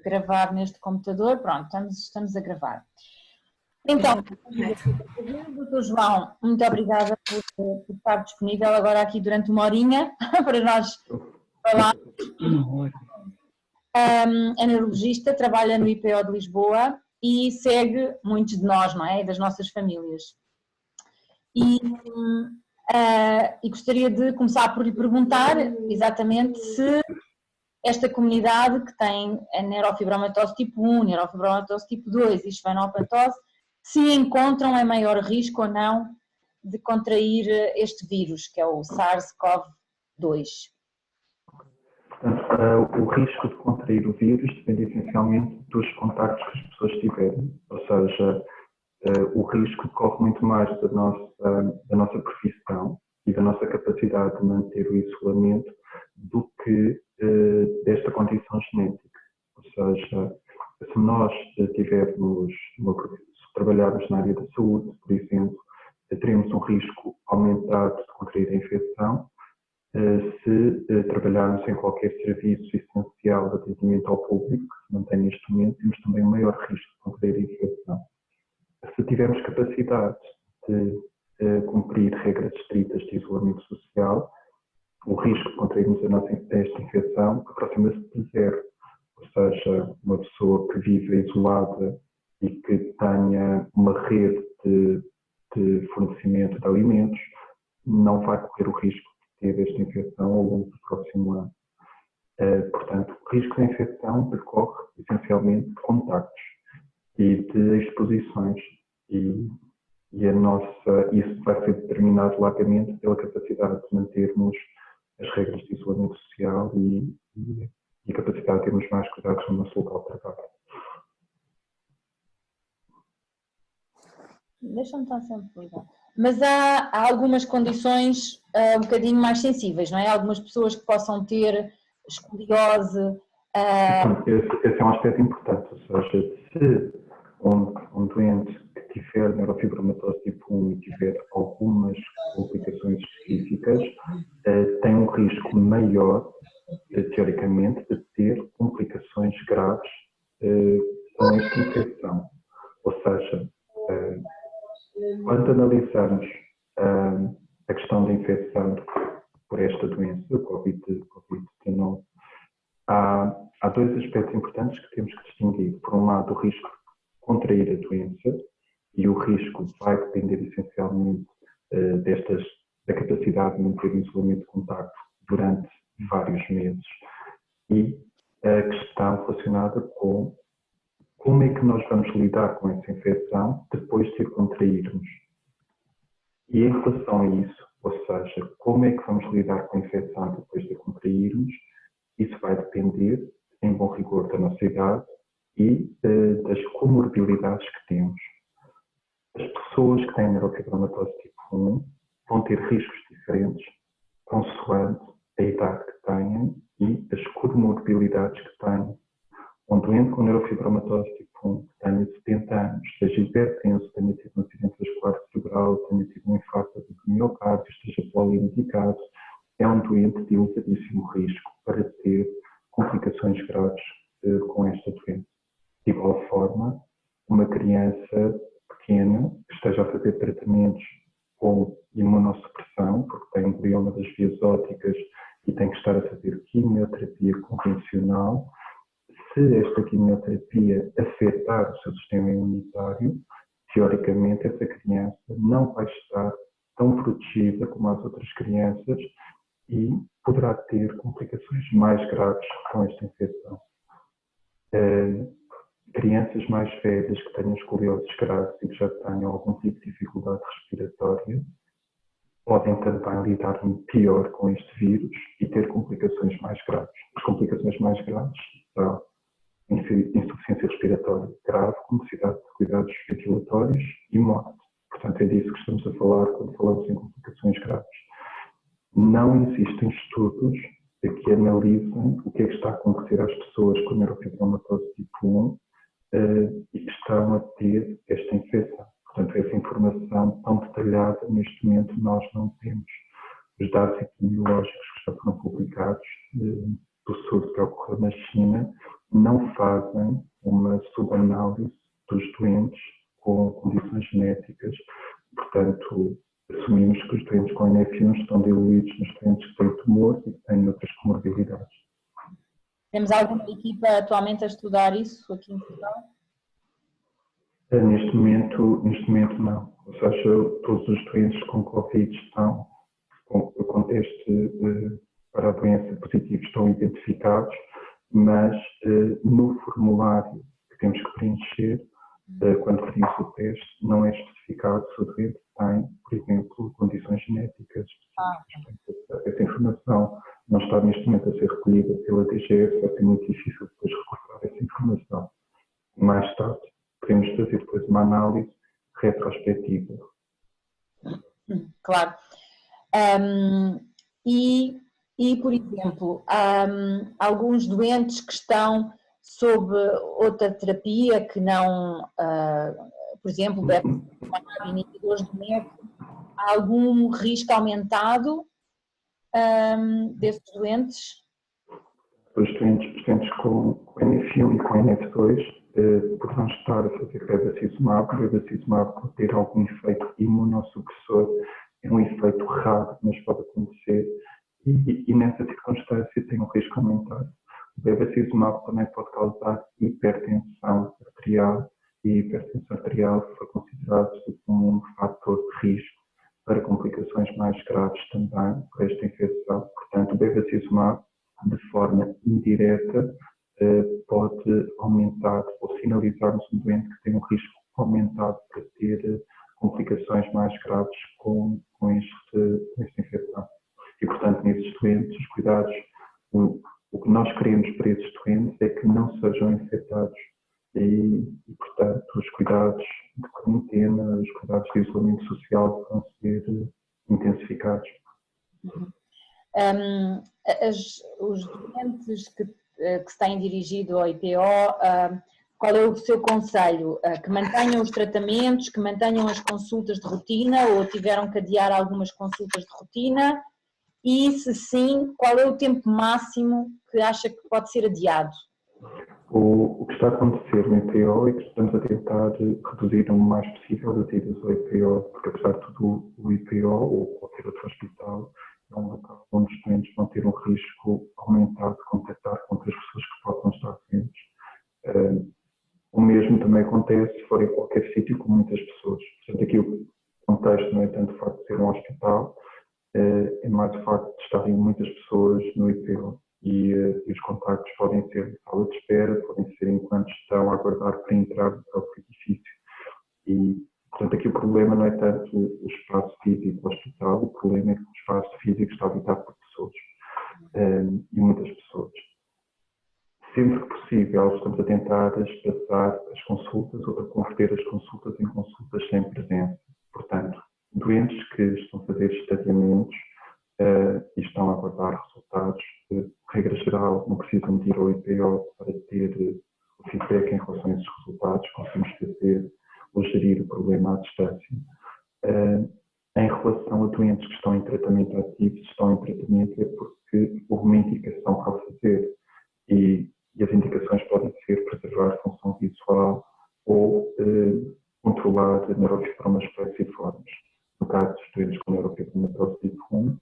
gravar neste computador. Pronto, estamos a gravar. Então, Dr. João, muito obrigada por estar disponível agora aqui durante uma horinha para nós falarmos. É neurologista, trabalha no IPO de Lisboa e segue muitos de nós, não é? Das nossas famílias. E gostaria de começar por lhe perguntar exatamente se esta comunidade que tem a neurofibromatose tipo 1, neurofibromatose tipo 2 e esfanopatose, se encontram em maior risco ou não de contrair este vírus, que é o SARS-CoV-2. Portanto, o risco de contrair o vírus depende essencialmente dos contactos que as pessoas tiverem, ou seja, o risco decorre muito mais da nossa profissão e da nossa capacidade de manter o isolamento do que desta condição genética. Ou seja, se nós se trabalharmos na área da saúde, por exemplo, teremos um risco aumentado de contrair a infecção. Se trabalharmos em qualquer serviço essencial de atendimento ao público, que se mantém neste momento, temos também um maior risco de contrair a infecção. Se tivermos capacidade de cumprir regras estritas de isolamento social, o risco de contrairmos esta infecção aproxima-se de zero. Ou seja, uma pessoa que vive isolada e que tenha uma rede de fornecimento de alimentos não vai correr o risco de ter esta infecção ao longo do próximo ano. Portanto, o risco da infecção decorre essencialmente de contactos e de exposições e isso vai ser determinado largamente pela capacidade de mantermos as regras de isolamento social e a capacidade de termos mais cuidados no nosso local de trabalho. Deixa-me estar sempre ligar. Mas há algumas condições um bocadinho mais sensíveis, não é? Algumas pessoas que possam ter escoliose. Esse é um aspecto importante, ou seja, se um doente que tiver neurofibromatose tipo 1 e tiver algumas complicações específicas, tem um risco maior, teoricamente, de ter complicações graves com esta infecção. Ou seja, quando analisarmos a questão da infecção por esta doença, o Covid-19, há dois aspectos importantes que temos que distinguir. Por um lado, o risco de contrair a doença, e o risco vai depender essencialmente da capacidade de manter o isolamento de contacto durante vários meses, e a questão relacionada com como é que nós vamos lidar com essa infecção depois de a contrairmos. E em relação a isso, ou seja, como é que vamos lidar com a infecção depois de a contrairmos, isso vai depender, em bom rigor, da nossa idade e das comorbilidades que temos. As pessoas que têm neurofibromatose tipo 1 vão ter riscos diferentes consoante a idade que têm e as comorbilidades que têm. Um doente com neurofibromatose tipo 1 que tenha 70 anos, seja hipertenso, tenha tido um acidente vascular cerebral, tenha tido um infarto do miocárdio, esteja poliindicado, é um doente de elevadíssimo risco para ter complicações graves com esta doença. De igual forma, uma criança pequena que esteja a fazer tratamentos com imunossupressão, porque tem um glioma das vias ópticas e tem que estar a fazer quimioterapia convencional, se esta quimioterapia afetar o seu sistema imunitário, teoricamente essa criança não vai estar tão protegida como as outras crianças e poderá ter complicações mais graves com esta infecção. Crianças mais velhas que tenham escolioses graves e que já tenham algum tipo de dificuldade respiratória podem também lidar pior com este vírus e ter complicações mais graves. As complicações mais graves são insuficiência respiratória grave, com necessidade de cuidados ventilatórios e morte. Portanto, é disso que estamos a falar quando falamos em complicações graves. Não existem estudos que analisam o que é que está a acontecer às pessoas com neurofibromatose tipo 1 e que estão a ter esta infecção. Portanto, essa informação tão detalhada, neste momento, nós não temos. Os dados epidemiológicos que já foram publicados do surto que ocorreu na China, não fazem uma subanálise dos doentes com condições genéticas. Portanto, assumimos que os doentes com NF1 estão diluídos nos doentes que têm tumor e que têm outras comorbilidades. Temos alguma equipa atualmente a estudar isso aqui em Portugal? Neste momento não. Ou seja, todos os doentes com Covid estão, com teste para a doença positivo, estão identificados, mas no formulário que temos que preencher, quando pedimos o teste, não é especificado se o doente tem, por exemplo, condições genéticas específicas. Essa informação não está neste momento a ser recolhida pela DGS, vai ser muito difícil depois recuperar essa informação. Mais tarde, podemos fazer depois uma análise retrospectiva. Claro. Por exemplo, alguns doentes que estão sob outra terapia que não, por exemplo, inibidores do MEC, há algum risco aumentado desses doentes? Os doentes com NF1 e com NF2, por não estar a fazer bevacizumab, o bevacizumab pode ter algum efeito imunossupressor, é um efeito raro, mas pode acontecer, e nessa circunstância tem um risco aumentado. O bevacizumab também pode causar hipertensão arterial, e a hipertensão arterial foi considerada como um fator de risco para complicações mais graves também por esta infecção. Portanto, o bevacizumab, de forma indireta, pode aumentar ou sinalizar-nos um doente que tem um risco aumentado para ter complicações mais graves com esta infecção. E, portanto, nesses doentes, os cuidados, o que nós queremos para esses doentes é que não sejam infectados e, portanto, os cuidados de quarentena, os cuidados de isolamento social vão ser intensificados. Os doentes que se têm dirigido ao IPO, qual é o seu conselho? Que mantenham os tratamentos, que mantenham as consultas de rotina ou tiveram que adiar algumas consultas de rotina? E, se sim, qual é o tempo máximo que acha que pode ser adiado? O que está a acontecer no IPO é que estamos a tentar reduzir o mais possível as idas ao IPO, porque apesar de tudo o IPO ou qualquer outro hospital é um local onde os doentes vão ter um risco aumentado de contactar com outras pessoas que possam estar doentes. O mesmo também acontece se for em qualquer sítio com muitas pessoas. Portanto, aqui o contexto não é tanto o facto de ser um hospital, é mais o facto de estarem muitas pessoas no IPO e os contactos podem ser em sala de espera, podem ser enquanto estão a aguardar para entrar no próprio edifício. E, portanto, aqui o problema não é tanto o espaço físico do hospital, o problema é que o espaço físico está habitado por pessoas e muitas pessoas. Sempre que possível, estamos a tentar espaçar as consultas ou a converter as consultas em consultas sem presença. Portanto, doentes que estão a fazer estadiamentos e estão a aguardar resultados, de regra geral, não precisam de ir ao IPO para ter o feedback em relação a esses resultados, conseguimos fazer ou gerir o problema à distância. Em relação a doentes que estão em tratamento ativo, se estão em tratamento é porque houve uma indicação para fazer e as indicações podem ser preservar a função visual ou controlar neurofibromas plexiformes, no caso dos doentes com neurofibromatose tipo 1,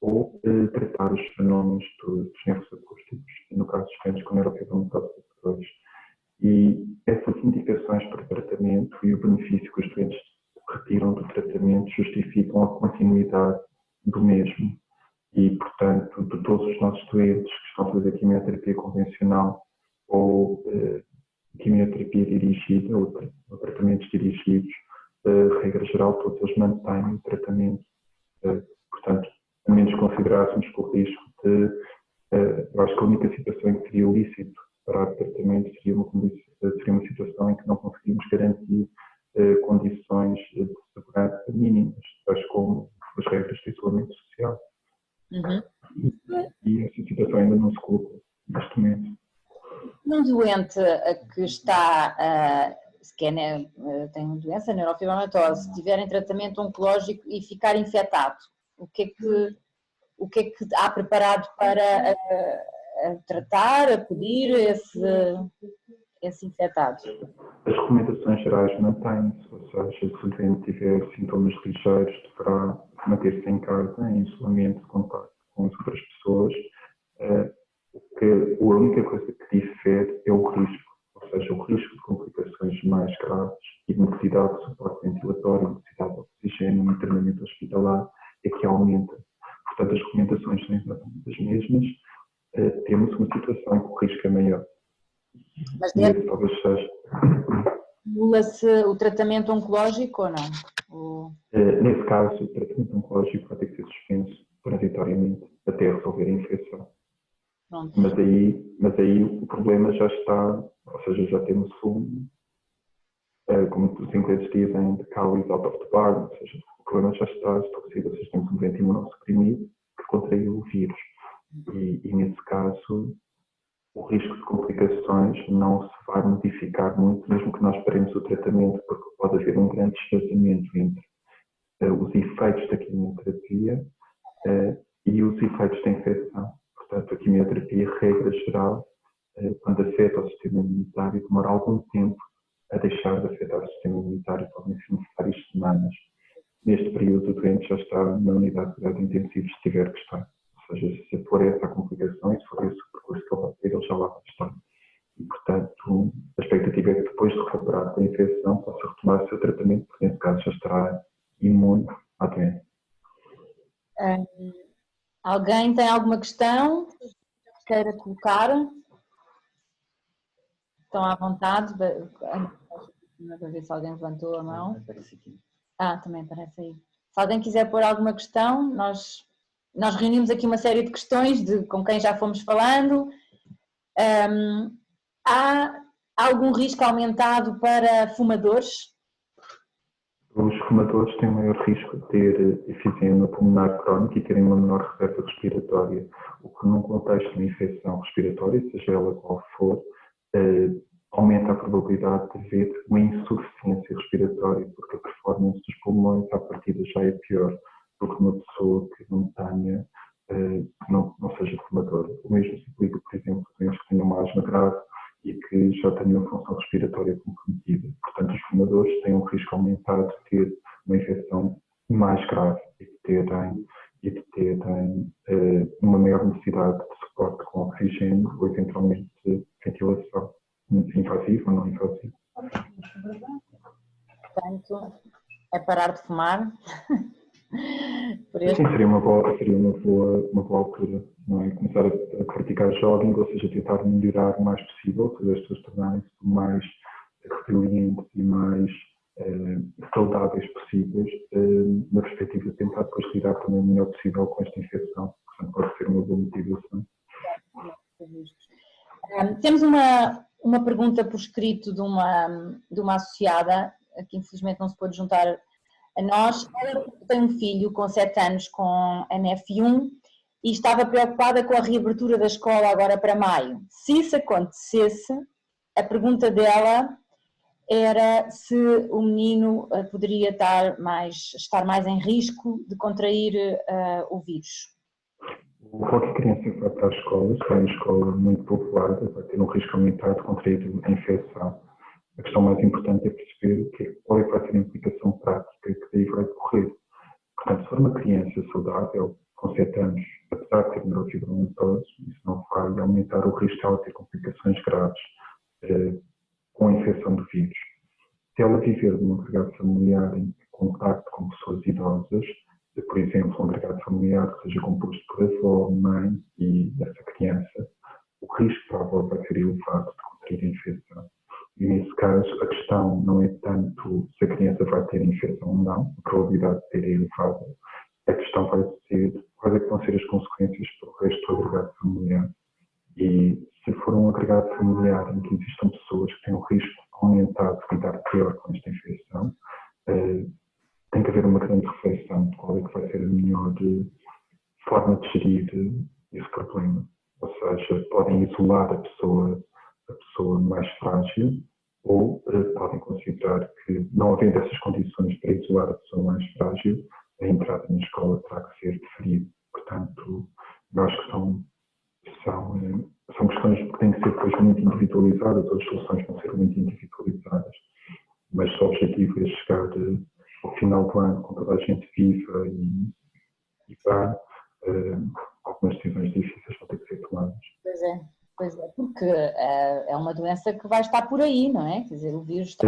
ou tratar os fenómenos dos nervos acústicos, no caso dos doentes com neurofibromatose tipo 2. E essas indicações para tratamento e o benefício que os doentes retiram do tratamento justificam a continuidade do mesmo. E, portanto, de todos os nossos doentes que estão a fazer quimioterapia convencional ou quimioterapia dirigida ou tratamentos dirigidos, regra geral, todos eles mantêm o tratamento. Portanto, a menos considerássemos que o risco de, eu acho que a única situação em que seria lícito parar o tratamento seria uma situação em que não conseguimos garantir condições de segurança mínimas, tais como as regras de isolamento social. E essa situação ainda não se coloca neste momento. Um doente que está, tem uma doença, neurofibromatose, se tiver em tratamento oncológico e ficar infectado, o que é que há preparado para a tratar, a pedir esse infectado? As recomendações gerais mantêm-se, ou seja, se o doente tiver sintomas ligeiros, deverá manter-se em casa, em isolamento de contato com as outras pessoas. A única coisa que difere é o risco, ou seja, o risco de complicações mais graves e de necessidade de suporte ventilatório, necessidade de oxigênio, internamento hospitalar, é que aumenta. Portanto, as recomendações são exatamente as mesmas. Temos uma situação em que o risco é maior. Mas talvez seja. Anula-se o tratamento oncológico ou não? Nesse caso, o tratamento oncológico vai ter que ser suspenso transitoriamente até resolver a infecção. Pronto. Mas aí o problema já está, ou seja, já temos como os ingleses dizem, the cow is out of the barn, ou seja, o problema já está estabelecido, ou seja, temos um doente imunossuprimido que contraiu o vírus. E nesse caso, o risco de complicações não se vai modificar muito, mesmo que nós paremos o tratamento, porque pode haver um grande desfazamento entre os efeitos da quimioterapia e os efeitos da infecção. Portanto, a quimioterapia, regra geral, quando afeta o sistema imunitário, demora algum tempo a deixar de afetar o sistema imunitário, podem ser necessárias semanas. Neste período, o doente já está na unidade de cuidados intensivos, se tiver que estar. Ou seja, se for essa a complicação e se for esse o percurso que ele vai ter, ele já lá vai estar. E, portanto, a expectativa é que depois de recuperar da infecção, possa retomar o seu tratamento, porque nesse caso já estará imune à doença. Alguém tem alguma questão que queira colocar? Estão à vontade para ver se alguém levantou a mão. Também aparece aí. Se alguém quiser pôr alguma questão, nós reunimos aqui uma série de questões com quem já fomos falando. Há algum risco aumentado para fumadores? Os fumadores têm maior risco de ter efizema pulmonar crónica e terem uma menor reserva respiratória, o que num contexto de infecção respiratória, seja ela qual for, aumenta a probabilidade de haver uma insuficiência respiratória, porque a performance dos pulmões à partida já é pior do que uma pessoa que não tenha, não seja fumadora. O mesmo se aplica, por exemplo, a doentes que tenham uma asma grave e que já tenham uma função respiratória comprometida. Portanto, os fumadores têm um risco aumentado de ter uma infecção mais grave e de terem uma maior necessidade de suporte com oxigênio ou eventualmente de ventilação invasiva ou não invasiva. Portanto, é parar de fumar. Sim, seria uma boa altura, não é? Começar a praticar jogging, ou seja, tentar melhorar o mais possível, fazer as pessoas tornarem-se mais resilientes e mais saudáveis possíveis, na perspectiva de tentar depois lidar também o melhor possível com esta infecção. Portanto, pode ser uma boa motivação. Temos uma pergunta por escrito de uma associada, que infelizmente não se pôde juntar a nós. Ela tem um filho com 7 anos com NF1 e estava preocupada com a reabertura da escola agora para maio. Se isso acontecesse, a pergunta dela era se o menino poderia estar mais em risco de contrair o vírus. Qualquer criança que vai para a escola, se vai em escola muito povoada, vai ter um risco aumentado de contrair a infecção. A questão mais importante é perceber qual é que vai ser a implicação prática que daí vai decorrer. Portanto, se for uma criança saudável, com 7 anos, apesar de ter neurofibromatose, isso não vai aumentar o risco de ela ter complicações graves com a infecção do vírus. Se ela viver num agregado familiar em contacto com pessoas idosas, por exemplo, um agregado familiar que seja composto por avó, mãe e essa criança, o risco para a avó vai ser elevado de contrair a infecção. E nesse caso, a questão não é tanto se a criança vai ter infecção ou não, a probabilidade de ter é elevada. A questão vai ser quais é que vão ser as consequências para o resto do agregado familiar. E se for um agregado familiar em que existam pessoas que têm um risco aumentado de lidar pior com esta infecção, tem que haver uma grande reflexão de qual é que vai ser a melhor forma de gerir esse problema. Ou seja, podem isolar a pessoa mais frágil ou podem considerar que, não havendo essas condições para isolar a pessoa mais frágil, a entrada na escola terá que ser deferida. Portanto, eu acho que são questões que têm que ser depois muito individualizadas, as soluções vão ser muito individualizadas, mas o objetivo é chegar ao final do ano com toda a gente viva e bem. Algumas decisões difíceis vão ter que ser tomadas. Pois é, porque é uma doença que vai estar por aí, não é? Quer dizer, o vírus está...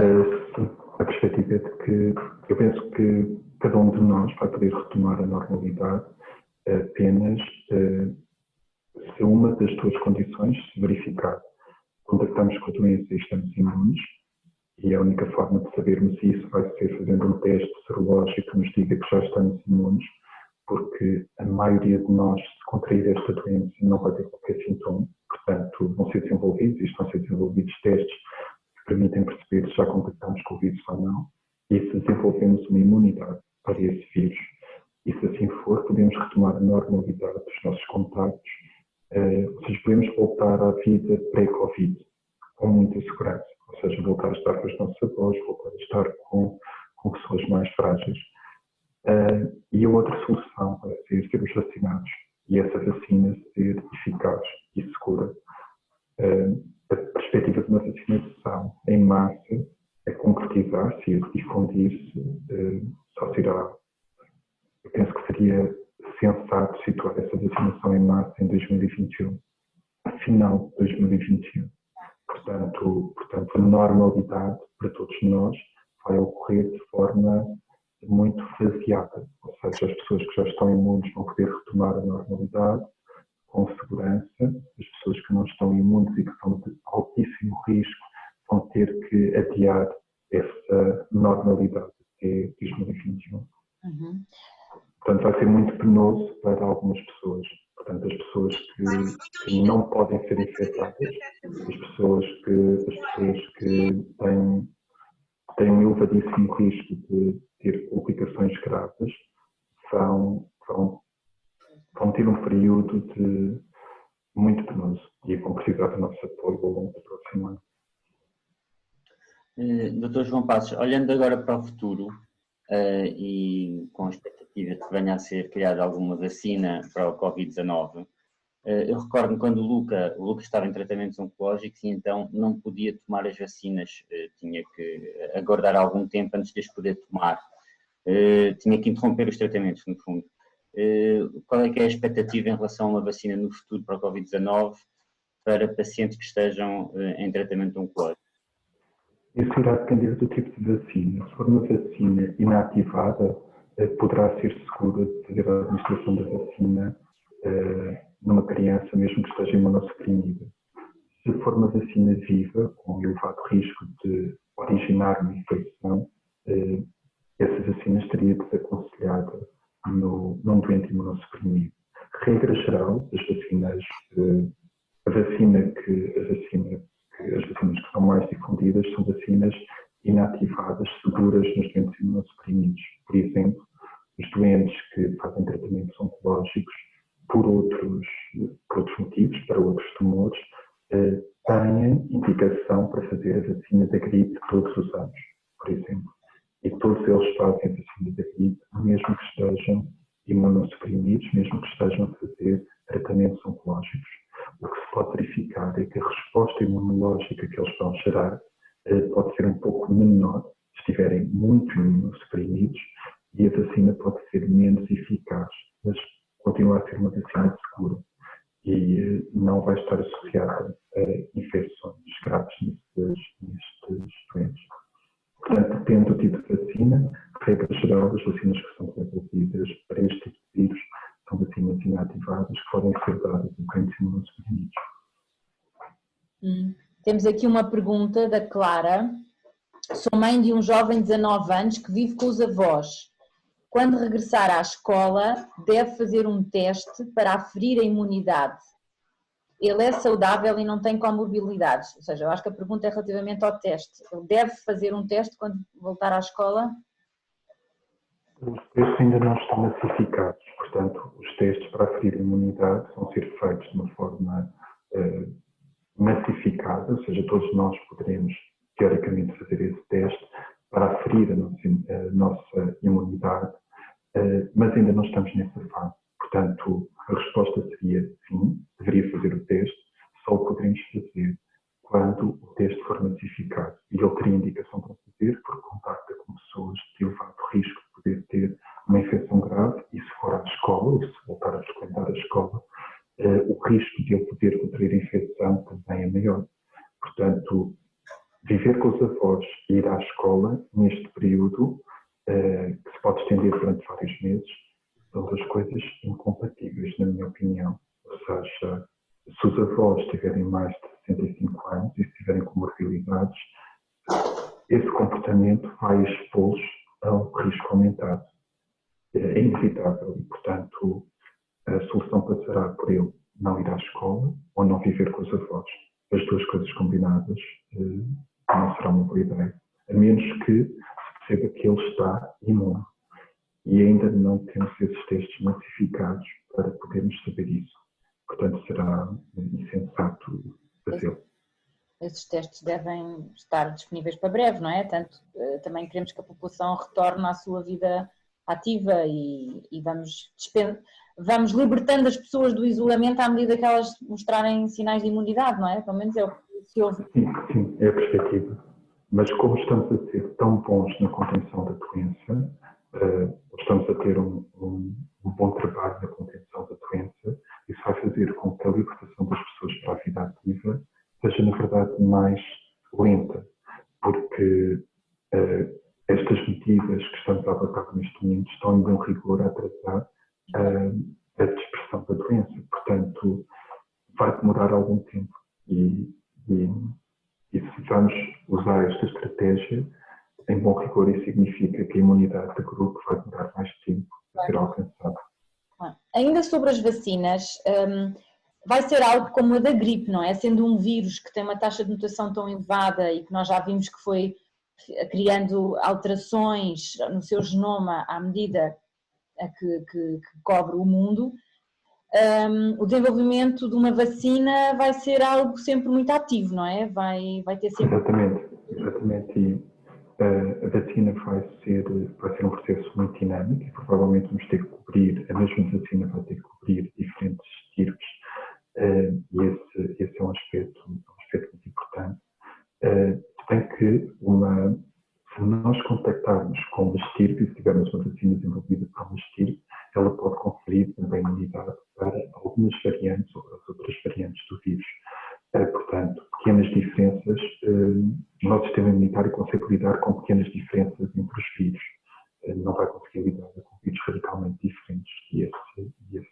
A perspectiva é de que eu penso que cada um de nós vai poder retomar a normalidade apenas se uma das duas condições se verificar. Contactamos com a doença e estamos imunes, e a única forma de sabermos isso vai ser fazendo um teste serológico que nos diga que já estamos imunes, porque a maioria de nós, se contrair esta doença, não vai ter qualquer sintoma, portanto vão ser desenvolvidos, e estão a ser desenvolvidos testes que permitem perceber se já contactamos com o vírus ou não, e se desenvolvemos uma imunidade para esse vírus. E se assim for, podemos retomar a normalidade dos nossos contactos, ou seja, podemos voltar à vida pré-Covid com muita segurança, ou seja, voltar a estar com os nossos avós, voltar a estar com pessoas mais frágeis. E a outra solução vai ser sermos vacinados e essa vacina ser eficaz e segura. A perspectiva de uma vacinação em massa é concretizar-se e difundir-se, só se irá. Eu penso que seria sensato situar essa vacinação em massa em 2021, final de 2021. Portanto, a normalidade para todos nós vai ocorrer de forma muito faseada, ou seja, as pessoas que já estão imunes vão poder retomar a normalidade com segurança, as pessoas que não estão imunes e que são de altíssimo risco vão ter que adiar essa normalidade até 2021. Uhum. Portanto, vai ser muito penoso para algumas pessoas. Portanto, as pessoas que não podem ser infectadas, as pessoas que têm um elevadíssimo risco de ter complicações graves, vão ter um período muito penoso e vão precisar do nosso apoio ao longo do próximo ano. Dr. João Passos, olhando agora para o futuro e com a expectativa de que venha a ser criada alguma vacina para o Covid-19, eu recordo-me quando o Luca estava em tratamentos oncológicos e então não podia tomar as vacinas, tinha que aguardar algum tempo antes de as poder tomar, tinha que interromper os tratamentos, no fundo. Qual é que é a expectativa em relação a uma vacina no futuro para o Covid-19 para pacientes que estejam em tratamento oncológico? Isso irá depender do tipo de vacina. Se for uma vacina inativada, poderá ser seguro de fazer a administração da vacina numa criança, mesmo que esteja imunossuprimida. Se for uma vacina viva, com elevado risco de originar uma infecção, essa vacina estaria desaconselhada num doente imunossuprimido. Regra geral, as vacinas que são mais difundidas são vacinas inativadas, seguras nos doentes imunossuprimidos. Por exemplo, os doentes que fazem tratamentos oncológicos por outros motivos, para outros tumores, têm indicação para fazer a vacina da gripe todos os anos, por exemplo. E todos eles fazem a vacina da gripe, mesmo que estejam imunossuprimidos, mesmo que estejam a fazer tratamentos oncológicos. O que se pode verificar é que a resposta imunológica que eles vão gerar pode ser um pouco menor se estiverem muito imunossuprimidos e a vacina pode ser menos eficaz, mas continua a ser uma vacina segura e não vai estar associada a infecções graves nestes doentes. Portanto, depende do tipo de vacina. Regra geral, as vacinas que são desenvolvidas para este tipo de vírus são vacinas inativadas que podem ser dadas em doentes imunossuprimidos. Temos aqui uma pergunta da Clara. Sou mãe de um jovem de 19 anos que vive com os avós. Quando regressar à escola, deve fazer um teste para aferir a imunidade. Ele é saudável e não tem comorbilidades. Ou seja, eu acho que a pergunta é relativamente ao teste. Ele deve fazer um teste quando voltar à escola? Os testes ainda não estão massificados. Portanto, os testes para aferir a imunidade vão ser feitos de uma forma massificada, ou seja, todos nós poderemos, teoricamente, fazer esse teste para aferir a nossa imunidade, mas ainda não estamos nessa fase. Portanto, a resposta seria sim, deveria fazer o massificado. E ele teria indicação para fazer por contacto com pessoas de elevado risco de poder ter uma infecção grave e se for à escola, ou se voltar a frequentar a escola, o risco de ele poder contrair a infecção também é maior. Portanto, viver com os avós e ir à escola neste período, que se pode estender durante vários meses, são duas coisas incompatíveis, na minha opinião. Ou seja, se os avós tiverem mais de 65 anos e se tiverem comorbilidades, esse comportamento vai expô-los a um risco aumentado. É inevitável e, portanto, a solução passará por ele não ir à escola ou não viver com os avós. As duas coisas combinadas não será uma boa ideia, a menos que se perceba que ele está imune. E ainda não temos esses testes massificados para podermos saber isso. Portanto, será insensato fazê-lo. Esses testes devem estar disponíveis para breve, não é? Tanto, também queremos que a população retorne à sua vida ativa e vamos libertando as pessoas do isolamento à medida que elas mostrarem sinais de imunidade, não é? Pelo menos é o que se ouve. Sim, é a perspectiva. Mas como estamos a ser tão bons na contenção da doença, estamos a ter um bom trabalho na contenção da doença, isso vai fazer com que a libertação das pessoas para a vida ativa seja, na verdade, mais lenta, porque estas medidas que estamos a adotar neste momento estão, em bom rigor, a atrasar a dispersão da doença. Portanto, vai demorar algum tempo e se vamos usar esta estratégia, em bom rigor, isso significa que a imunidade de grupo vai demorar mais tempo a ser alcançada. Ainda sobre as vacinas, vai ser algo como a da gripe, não é? Sendo um vírus que tem uma taxa de mutação tão elevada e que nós já vimos que foi criando alterações no seu genoma à medida que cobre o mundo, o desenvolvimento de uma vacina vai ser algo sempre muito ativo, não é? Vai ter sempre... Exatamente. E a vacina vai ser um processo muito dinâmico e provavelmente vamos ter que cobrir, a mesma vacina vai ter que cobrir diferentes estirpes, e esse é um aspecto muito importante. Tem que se nós contactarmos com uma estirpe, se tivermos uma vacina desenvolvida para uma estirpe, ela pode conferir também imunidade para algumas variantes ou as outras variantes do vírus. Portanto, pequenas diferenças, o nosso sistema imunitário consegue lidar com pequenas diferenças entre os vírus. Não vai conseguir lidar com vírus radicalmente diferentes. E esse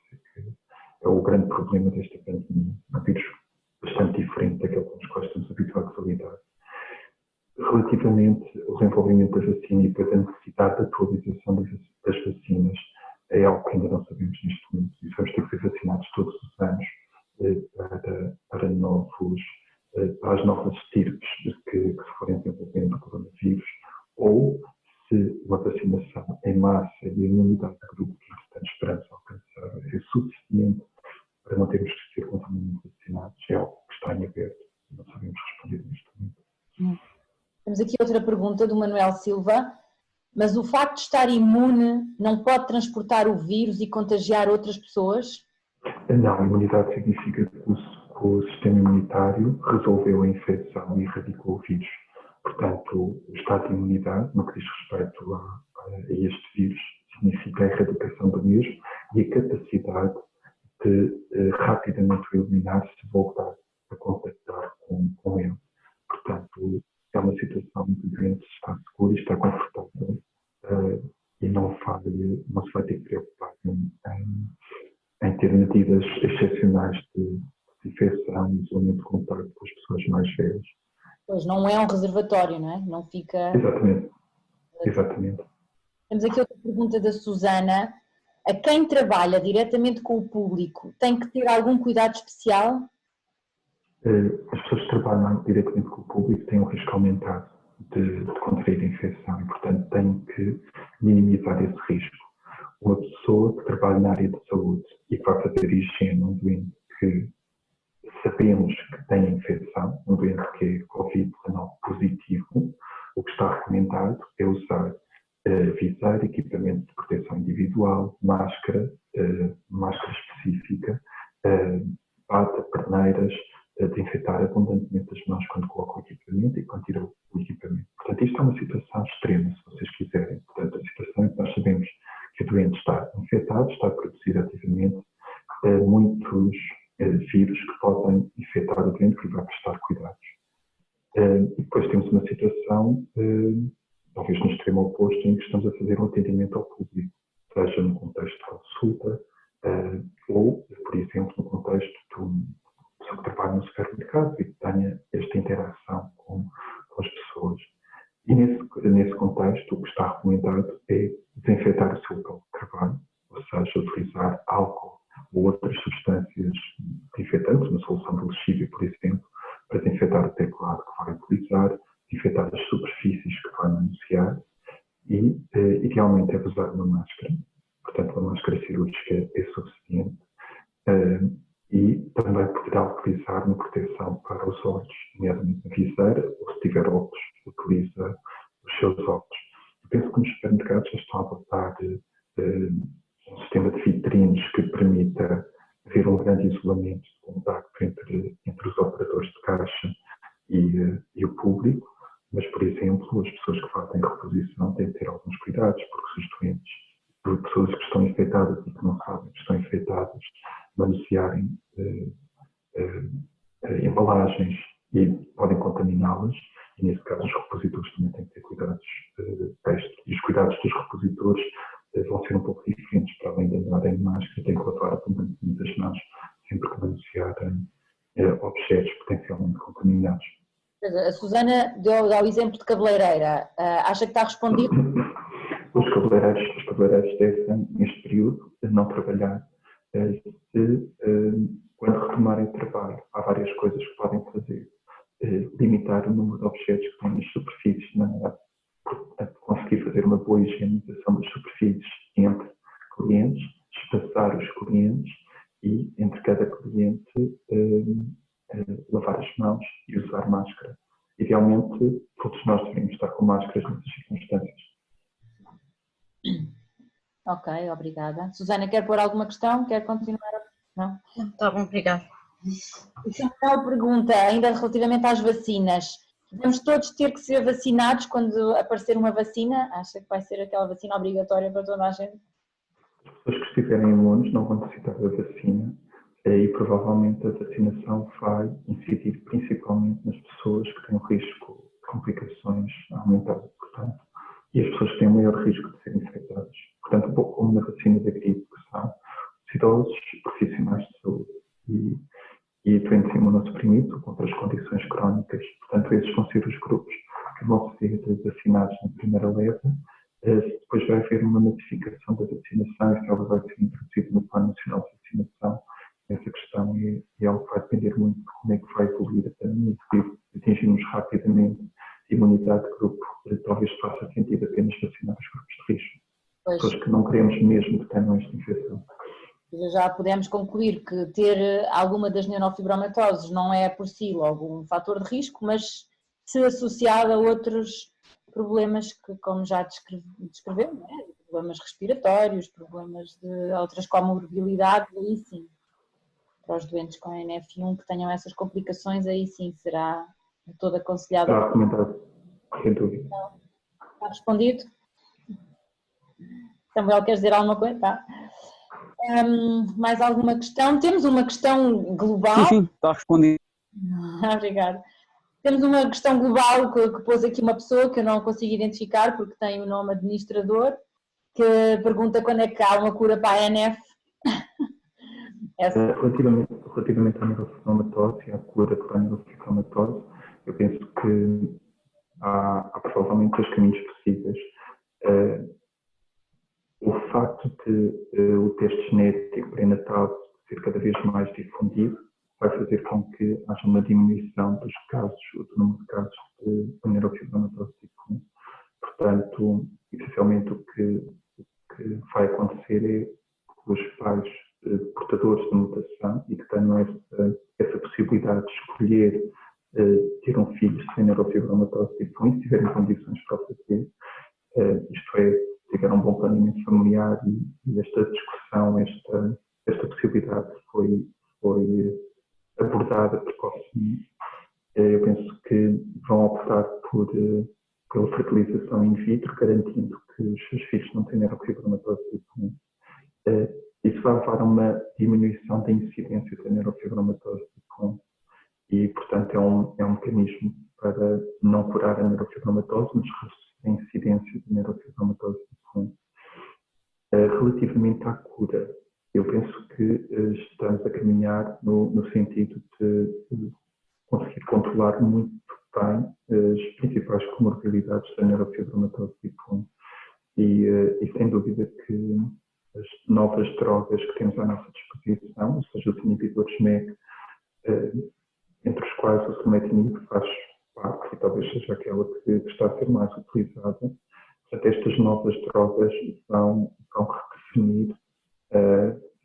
é o grande problema desta pandemia. Um vírus bastante diferente daquele com os quais estamos habituados a lidar. Relativamente ao desenvolvimento da vacina e depois a necessidade de atualização das vacinas, é algo que ainda não sabemos neste momento. E vamos ter que ser vacinados todos os anos para as novas estirpes que se forem desenvolvendo o coronavírus, ou se uma vacinação em massa e a imunidade de grupo que nós temos esperança alcançar é suficiente para não termos que ser continuamente vacinados, é algo que está em aberto e não sabemos responder neste momento. Temos aqui outra pergunta do Manuel Silva, mas o facto de estar imune não pode transportar o vírus e contagiar outras pessoas? Não, a imunidade significa que o sistema imunitário resolveu a infecção e erradicou o vírus. Portanto, o estado de imunidade, no que diz respeito a este vírus, significa a erradicação do mesmo e a capacidade de rapidamente o eliminar se voltar a contactar com ele. Portanto, é uma situação em que o doente está seguro e está confortável e não se vai ter que preocupar em ter medidas excepcionais de desinfecção e isolamento de contacto com as pessoas mais velhas. Pois, não é um reservatório, não é? Não fica... Exatamente. Temos aqui outra pergunta da Susana. A quem trabalha diretamente com o público tem que ter algum cuidado especial? As pessoas que trabalham diretamente com o público têm um risco aumentado de contrair a infecção e, portanto, têm que minimizar esse risco. Uma pessoa que trabalha na área de saúde e que vai fazer higiene, um doente que sabemos que tem a infecção, um doente que é Covid-19 positivo, o que está recomendado é usar visar, equipamento de proteção individual, máscara específica, bata, perneiras, desinfetar abundantemente as mãos quando coloca o equipamento e quando adquirir o equipamento. Portanto, isto é uma situação extrema, se vocês quiserem. Portanto, a situação em que nós sabemos que o doente está infectado, está a produzir ativamente muitos vírus que podem infectar o doente que vai prestar cuidados. E depois temos uma situação, talvez no extremo oposto, em que estamos a fazer um atendimento ao público, seja no contexto de consulta ou, por exemplo, no contexto de uma pessoa que trabalha no supermercado e que tenha esta interação com as pessoas. E nesse contexto, o que está recomendado é desinfetar o seu local de trabalho, ou seja, utilizar álcool ou outras substâncias desinfetantes, uma solução de lexívia, por exemplo, para desinfetar o teclado que vai utilizar, desinfetar as superfícies que vai manusear e, idealmente, é usar uma máscara. Portanto, uma máscara cirúrgica é suficiente. E também poderá utilizar uma proteção para os olhos, nomeadamente a viseira, ou se tiver óculos, utiliza os seus óculos. Eu penso que nos supermercados já estão a adotar um sistema de vitrines que permita haver um grande isolamento de contacto entre os operadores de caixa e o público, mas, por exemplo, as pessoas que fazem reposição têm que ter alguns cuidados, porque se os doentes, pessoas que estão infectadas e que não sabem que estão infectadas, manusearem embalagens e podem contaminá-las, e nesse caso os repositores também têm que ter cuidados extra. E os cuidados dos repositores vão ser um pouco diferentes, para além de andarem de máscara, têm que lavar abundantemente as mãos sempre que manusearem objetos potencialmente contaminados. A Susana deu o exemplo de cabeleireira. Acha que está respondido? Os cabeleireiros devem, neste período, não trabalhar. Quando retomarem o trabalho, há várias coisas que podem fazer. Limitar o número de objetos que têm nas superfícies, conseguir fazer uma boa higienização das superfícies entre clientes, espaçar os clientes e, entre cada cliente, lavar as mãos e usar máscara. Idealmente, todos nós deveríamos estar com máscaras nessas circunstâncias. Ok, obrigada. Susana, quer pôr alguma questão? Quer continuar? Não? Está bom, obrigada. O Samuel pergunta, ainda relativamente às vacinas, vamos todos ter que ser vacinados quando aparecer uma vacina? Acha que vai ser aquela vacina obrigatória para toda a gente? As pessoas que estiverem imunes não vão necessitar da vacina e provavelmente a vacinação vai incidir principalmente nas pessoas que têm o risco de complicações aumentado, portanto, e as pessoas que têm o maior risco de serem infectadas. Portanto, um pouco como na vacina da gripe, que são os idosos, profissionais de saúde e doentes imunossuprimidos ou com outras condições crónicas. Portanto, esses vão ser os grupos que vão ser vacinados na primeira leva. Depois vai haver uma notificação da vacinação e se ela vai ser introduzida no Plano Nacional de Vacinação. Essa questão é algo que vai depender muito de como é que vai evoluir a pandemia. Se atingirmos rapidamente a imunidade de grupo, talvez faça sentido apenas vacinar os grupos de risco. Pessoas que não queremos mesmo que tenham esta infecção. Já podemos concluir que ter alguma das neurofibromatoses não é por si logo um fator de risco, mas se associado a outros problemas que, como já descreveu, não é? Problemas respiratórios, problemas de outras comorbilidades, aí sim, para os doentes com NF1 que tenham essas complicações, aí sim será todo aconselhado. Está recomendado, sem dúvida. Está respondido? Samuel, queres dizer alguma coisa? Tá. Mais alguma questão? Temos uma questão global. Sim, está respondido. Obrigada. Temos uma questão global que pôs aqui uma pessoa que eu não consigo identificar porque tem o nome administrador, que pergunta quando é que há uma cura para a ANF. Relativamente à neurofibromatose e à cura para a neurofibromatose, eu penso que há provavelmente dois caminhos possíveis. O facto de o teste genético pré-natal ser cada vez mais difundido vai fazer com que haja uma diminuição dos casos, do número de casos de neurofibromatose tipo 1. Portanto, essencialmente o que vai acontecer é que os pais portadores de mutação e que tenham essa possibilidade de escolher ter um filho sem neurofibromatose tipo 1, se tiverem condições para o fazer, isto é, tiver um bom planeamento familiar e esta discussão, esta possibilidade foi abordada precocemente. Eu penso que vão optar pela fertilização in vitro, garantindo que os seus filhos não têm neurofibromatose tipo 1. Isso vai levar a uma diminuição da incidência da neurofibromatose tipo 1 e, portanto, é um mecanismo para não curar a neurofibromatose, mas reduzir a incidência da neurofibromatose tipo 1. Relativamente à cura, eu penso que estamos a caminhar no sentido de conseguir controlar muito bem as principais comorbilidades da neurofibromatose tipo 1. E sem dúvida que as novas drogas que temos à nossa disposição, ou seja, os inibidores MEK, entre os quais o selumetinib faz parte, e talvez seja aquela que está a ser mais utilizada. Portanto, estas novas drogas vão redefinir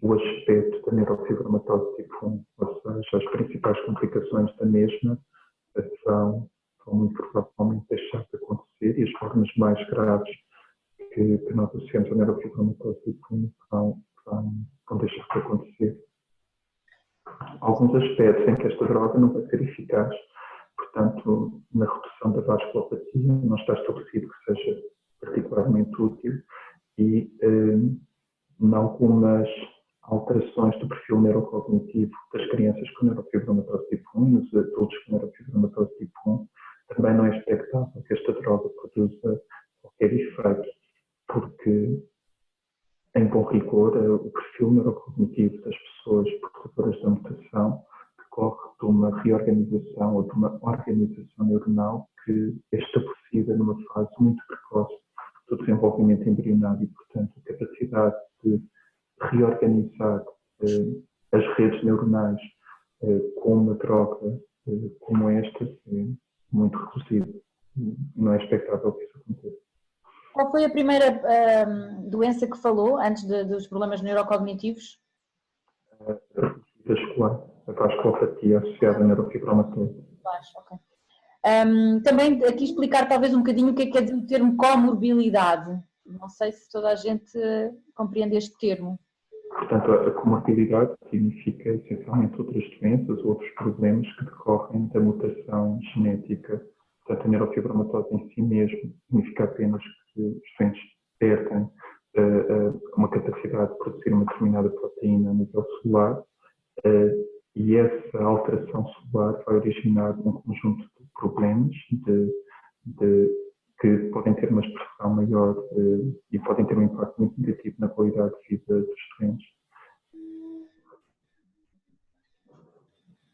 o aspecto da neurofibromatose tipo 1, ou seja, as principais complicações da mesma vão muito provavelmente deixar de acontecer e as formas mais graves que nós associamos à neurofibromatose tipo 1 vão deixar de acontecer. Alguns aspectos em que esta droga não vai ser eficaz, portanto, na redução da vasculopatia, não está estabelecido que seja particularmente útil e em algumas alterações do perfil neurocognitivo das crianças com neurofibromatose tipo 1 e nos adultos com neurofibromatose tipo 1, também não é expectável que esta droga produza qualquer efeito, porque, em bom rigor, o perfil neurocognitivo das pessoas portadoras da mutação decorre de uma reorganização ou de uma organização neuronal que é estabelecida numa fase muito precoce do desenvolvimento embrionário e, portanto, a capacidade de reorganizar as redes neuronais com uma droga como esta é muito reduzida. Não é expectável que isso aconteça. Qual foi a primeira doença que falou antes dos problemas neurocognitivos? A escolar, a vasculopatia associada à neurofibromatose. Okay. Também aqui explicar talvez um bocadinho o que é quer dizer o termo comorbilidade. Não sei se toda a gente compreende este termo. Portanto, a comorbilidade significa essencialmente outras doenças, outros problemas que decorrem da mutação genética. Portanto, a neurofibromatose em si mesmo significa apenas que os doentes perdem uma capacidade de produzir uma determinada proteína a nível celular e essa alteração celular vai originar um conjunto de problemas que podem ter uma expressão maior e podem ter um impacto muito negativo na qualidade de vida dos doentes.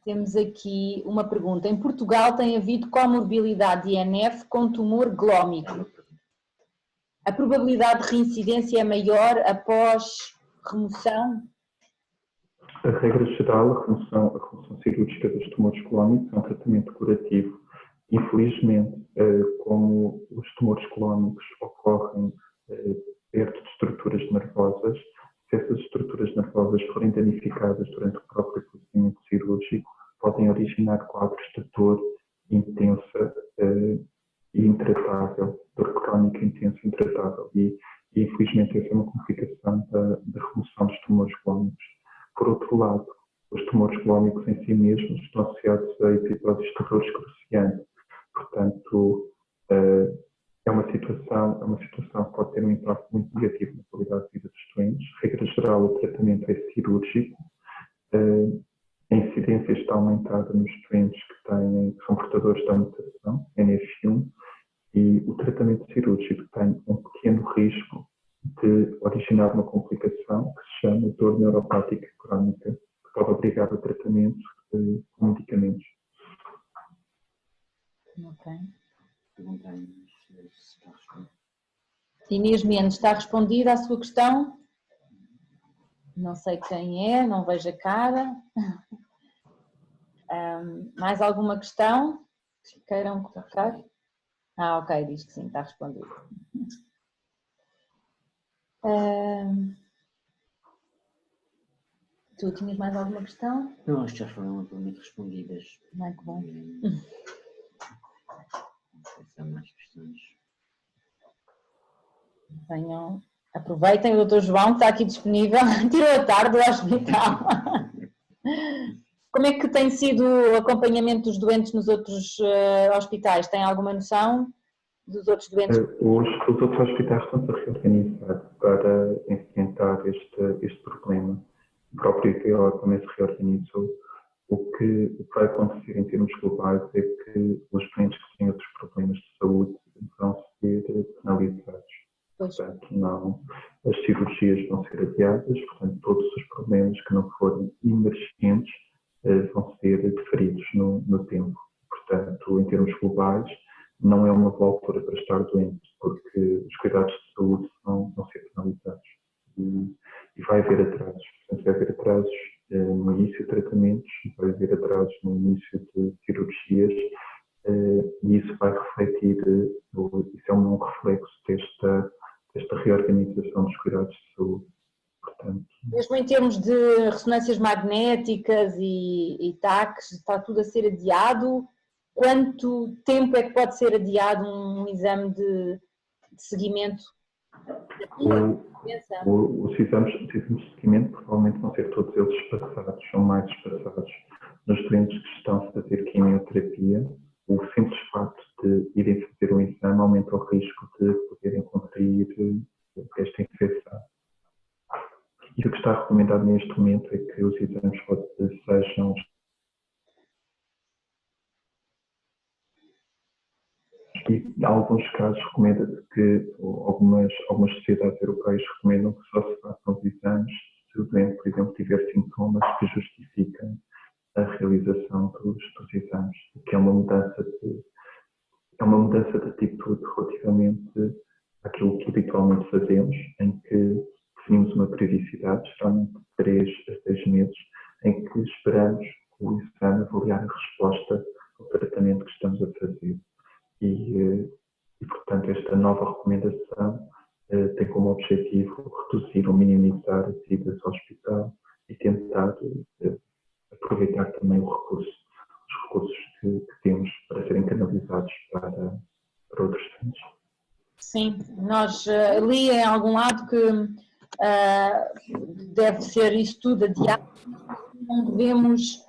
Temos aqui uma pergunta. Em Portugal tem havido comorbilidade de INF com tumor glómico. A probabilidade de reincidência é maior após remoção? A regra geral, a remoção cirúrgica dos tumores colónicos é um tratamento curativo. Infelizmente, como os tumores colónicos ocorrem perto de estruturas nervosas, se essas estruturas nervosas forem danificadas durante o próprio procedimento cirúrgico, podem originar quadros de dor intensa e intratável, dor crónica intensa e intratável. E infelizmente, essa é uma complicação da remoção dos tumores colónicos. Por outro lado, os tumores colónicos em si mesmos estão associados a episódios de terror excruciante. Portanto, é uma situação que pode ter um impacto muito negativo na qualidade de vida dos doentes. Regra geral, o tratamento é cirúrgico. A incidência está aumentada nos doentes que são portadores da mutação, NF1, e o tratamento cirúrgico tem um pequeno risco de originar uma complicação que se chama dor neuropática crónica, que pode obrigar ao tratamento com medicamentos. Ok. Inês Mendes, está respondida a sua questão? Não sei quem é, não vejo a cara. Mais alguma questão que queiram colocar? Ok, diz que sim, está respondido. Tu tinhas mais alguma questão? Não, acho que já foram amplamente respondidas. Muito bom. Não sei se há mais questões. Venham, aproveitem, o Dr. João está aqui disponível, tirou a tarde do hospital. Como é que tem sido o acompanhamento dos doentes nos outros hospitais? Tem alguma noção dos outros doentes? Os outros hospitais estão-se a reorganizar para enfrentar este problema. O próprio IPO também se reorganizou. O que vai acontecer em termos globais é que os doentes que têm outros problemas de saúde vão ser penalizados. Portanto, não, as cirurgias vão ser adiadas, portanto, todos os problemas que não forem emergentes vão ser deferidos no tempo. Portanto, em termos globais, não é uma boa altura para estar doente, porque os cuidados de saúde vão ser penalizados. E vai haver atrasos. Portanto, vai haver atrasos no início de tratamentos, vai haver atrasos no início de cirurgias, e isso vai refletir, isso é um reflexo desta reorganização dos cuidados de saúde. Portanto, mesmo em termos de ressonâncias magnéticas e TACs, está tudo a ser adiado? Quanto tempo é que pode ser adiado um exame de seguimento? Os exames de seguimento provavelmente vão ser todos eles espaçados, são mais espaçados. Nos doentes que estão a fazer quimioterapia, o simples facto de irem fazer um exame aumenta o risco de poderem contrair esta infecção. E o que está recomendado neste momento é que os exames sejam e em alguns casos recomenda-se que algumas sociedades europeias recomendam que só se façam os exames se o doente, por exemplo, tiver sintomas que justificam a realização dos exames, o que é uma mudança de atitude relativamente àquilo que habitualmente fazemos, em que definimos uma periodicidade, geralmente de 3 a 6 meses, em que esperamos o exame avaliar a resposta ao tratamento que estamos a fazer. E, portanto, esta nova recomendação tem como objetivo reduzir ou minimizar as idas ao hospital e tentar aproveitar também os recursos que temos para serem canalizados para outros fins. Sim, nós li em algum lado que deve ser isso tudo adiado, devemos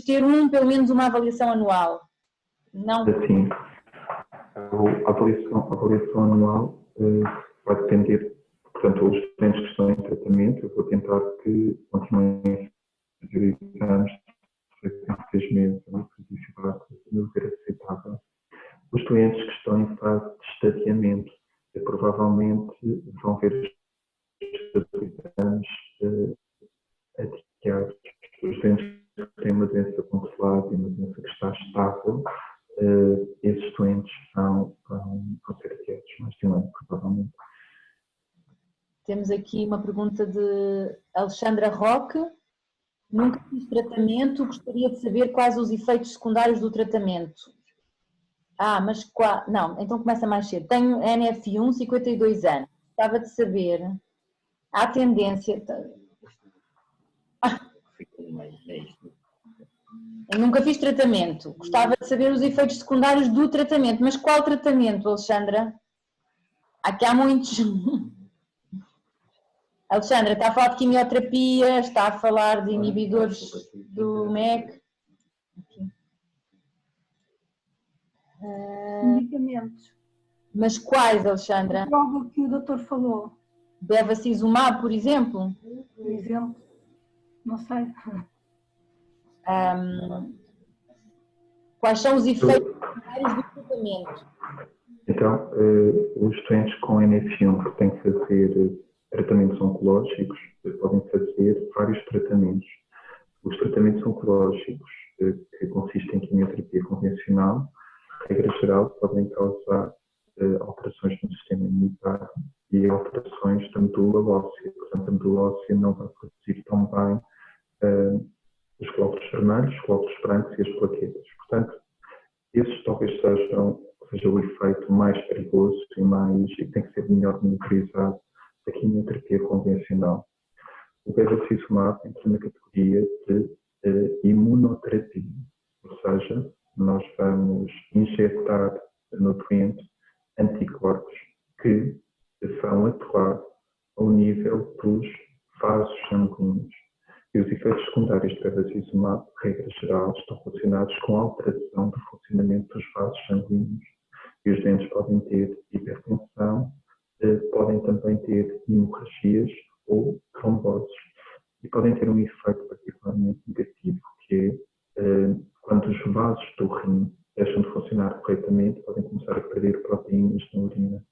ter pelo menos uma avaliação anual. Não... Sim, a avaliação anual vai depender, portanto, os doentes que estão em tratamento, eu vou tentar que continuem a fazer exames de 6 meses, a periodicidade não ser aceitável. Os doentes que estão em fase de estadiamento provavelmente vão ver os exames adiados. Os doentes que têm uma doença controlada e uma doença que está estável, esses doentes vão ser adiados mais de um ano, provavelmente. Temos aqui uma pergunta de Alexandra Roque. Nunca fiz tratamento, gostaria de saber quais os efeitos secundários do tratamento. Mas qual? Não, então começa mais cedo. Tenho NF1, 52 anos. Gostava de saber, há tendência... Eu nunca fiz tratamento. Gostava de saber os efeitos secundários do tratamento. Mas qual tratamento, Alexandra? Aqui há muitos. Alexandra, está a falar de quimioterapia, está a falar de inibidores do MEC. Medicamentos. Mas quais, Alexandra? A prova que o doutor falou. Bevacizumab, por exemplo? Por exemplo, não sei. Quais são os efeitos secundários do tratamento? Então, os doentes com NF1 que têm que fazer tratamentos oncológicos podem fazer vários tratamentos. Os tratamentos oncológicos que consistem em quimioterapia convencional, regra geral, podem causar alterações no sistema imunitário e alterações da medula óssea. Portanto, a medula óssea não vai produzir tão bem os glóbulos vermelhos, os glóbulos brancos e as plaquetas. Portanto, esses talvez seja o efeito mais perigoso e tem que ser melhor monitorizado da quimioterapia convencional. O bevacizumab entra na categoria de imunoterapia, ou seja, nós vamos injetar no doente anticorpos que vão atuar ao nível dos vasos sanguíneos E os efeitos secundários de bevacizumab, regra geral, estão relacionados com a alteração do funcionamento dos vasos sanguíneos. E os doentes podem ter hipertensão, podem também ter hemorragias ou tromboses. E podem ter um efeito particularmente negativo, que é quando os vasos do rim deixam de funcionar corretamente, podem começar a perder proteínas na urina.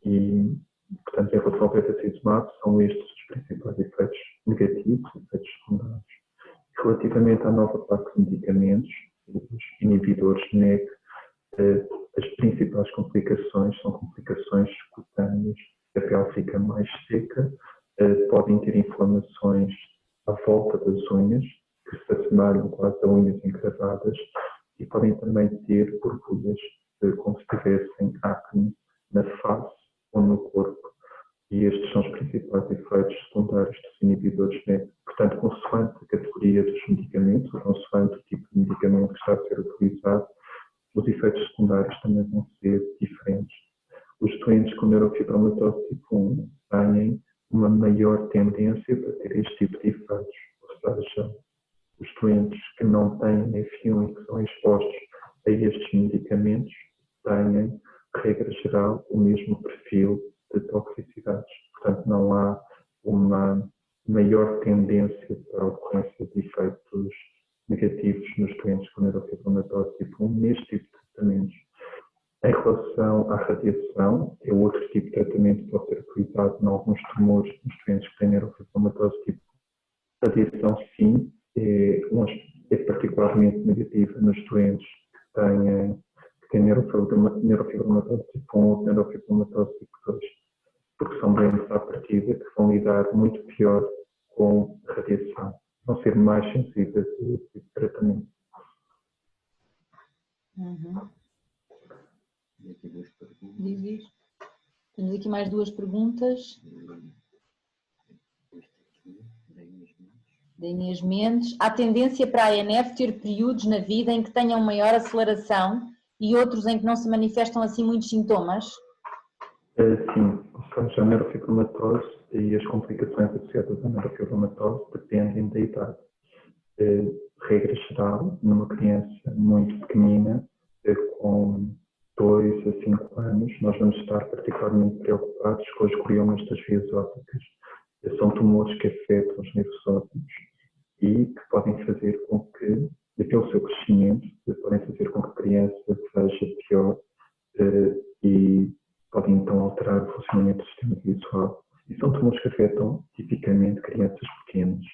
E, portanto, em relação ao bevacizumab, são estes os principais efeitos negativos, efeitos secundários. Relativamente à nova classe de medicamentos, os inibidores NEC, as principais complicações são complicações cutâneas, a pele fica mais seca, podem ter inflamações à volta das unhas, que se assemelham quase a unhas encravadas, e podem também ter borbulhas, como se tivessem acne na face ou no corpo. E estes são os principais efeitos secundários dos inibidores NEC. Portanto, consoante a categoria dos medicamentos, consoante o tipo de medicamento que está a ser utilizado, os efeitos secundários também vão ser diferentes. Os doentes com neurofibromatose tipo 1 têm uma maior tendência para ter este tipo de efeitos. Ou seja, os doentes que não têm F1 e que são expostos a estes medicamentos têm, regra geral, o mesmo perfil de toxicidades. Portanto, não há uma maior tendência para a ocorrência de efeitos negativos nos doentes com neurofibromatose tipo 1 neste tipo de tratamentos. Em relação à radiação, é outro tipo de tratamento que pode ser utilizado em alguns tumores nos doentes que têm neurofibromatose tipo 1. A radiação, sim, é particularmente negativa nos doentes que têm neurofibromatose tipo 1 ou neurofibromatose tipo 2, porque são doentes à partida que vão lidar muito pior com a radiação, vão ser mais sensíveis a esse tipo de tratamento. Diz. Temos aqui mais duas perguntas. Da Inês Mendes. Há tendência para a ANF ter períodos na vida em que tenham maior aceleração e outros em que não se manifestam assim muitos sintomas? Sim, ou seja, a neurofibromatose e as complicações associadas à neurofibromatose dependem da idade. Regra geral, numa criança muito pequenina, com 2 a 5 anos, nós vamos estar particularmente preocupados com os gliomas das vias ópticas. São tumores que afetam os nervos ópticos e que podem fazer com que, pelo seu crescimento, podem fazer com que a criança veja pior e podem então alterar o funcionamento do sistema visual. E são tumores que afetam tipicamente crianças pequenas.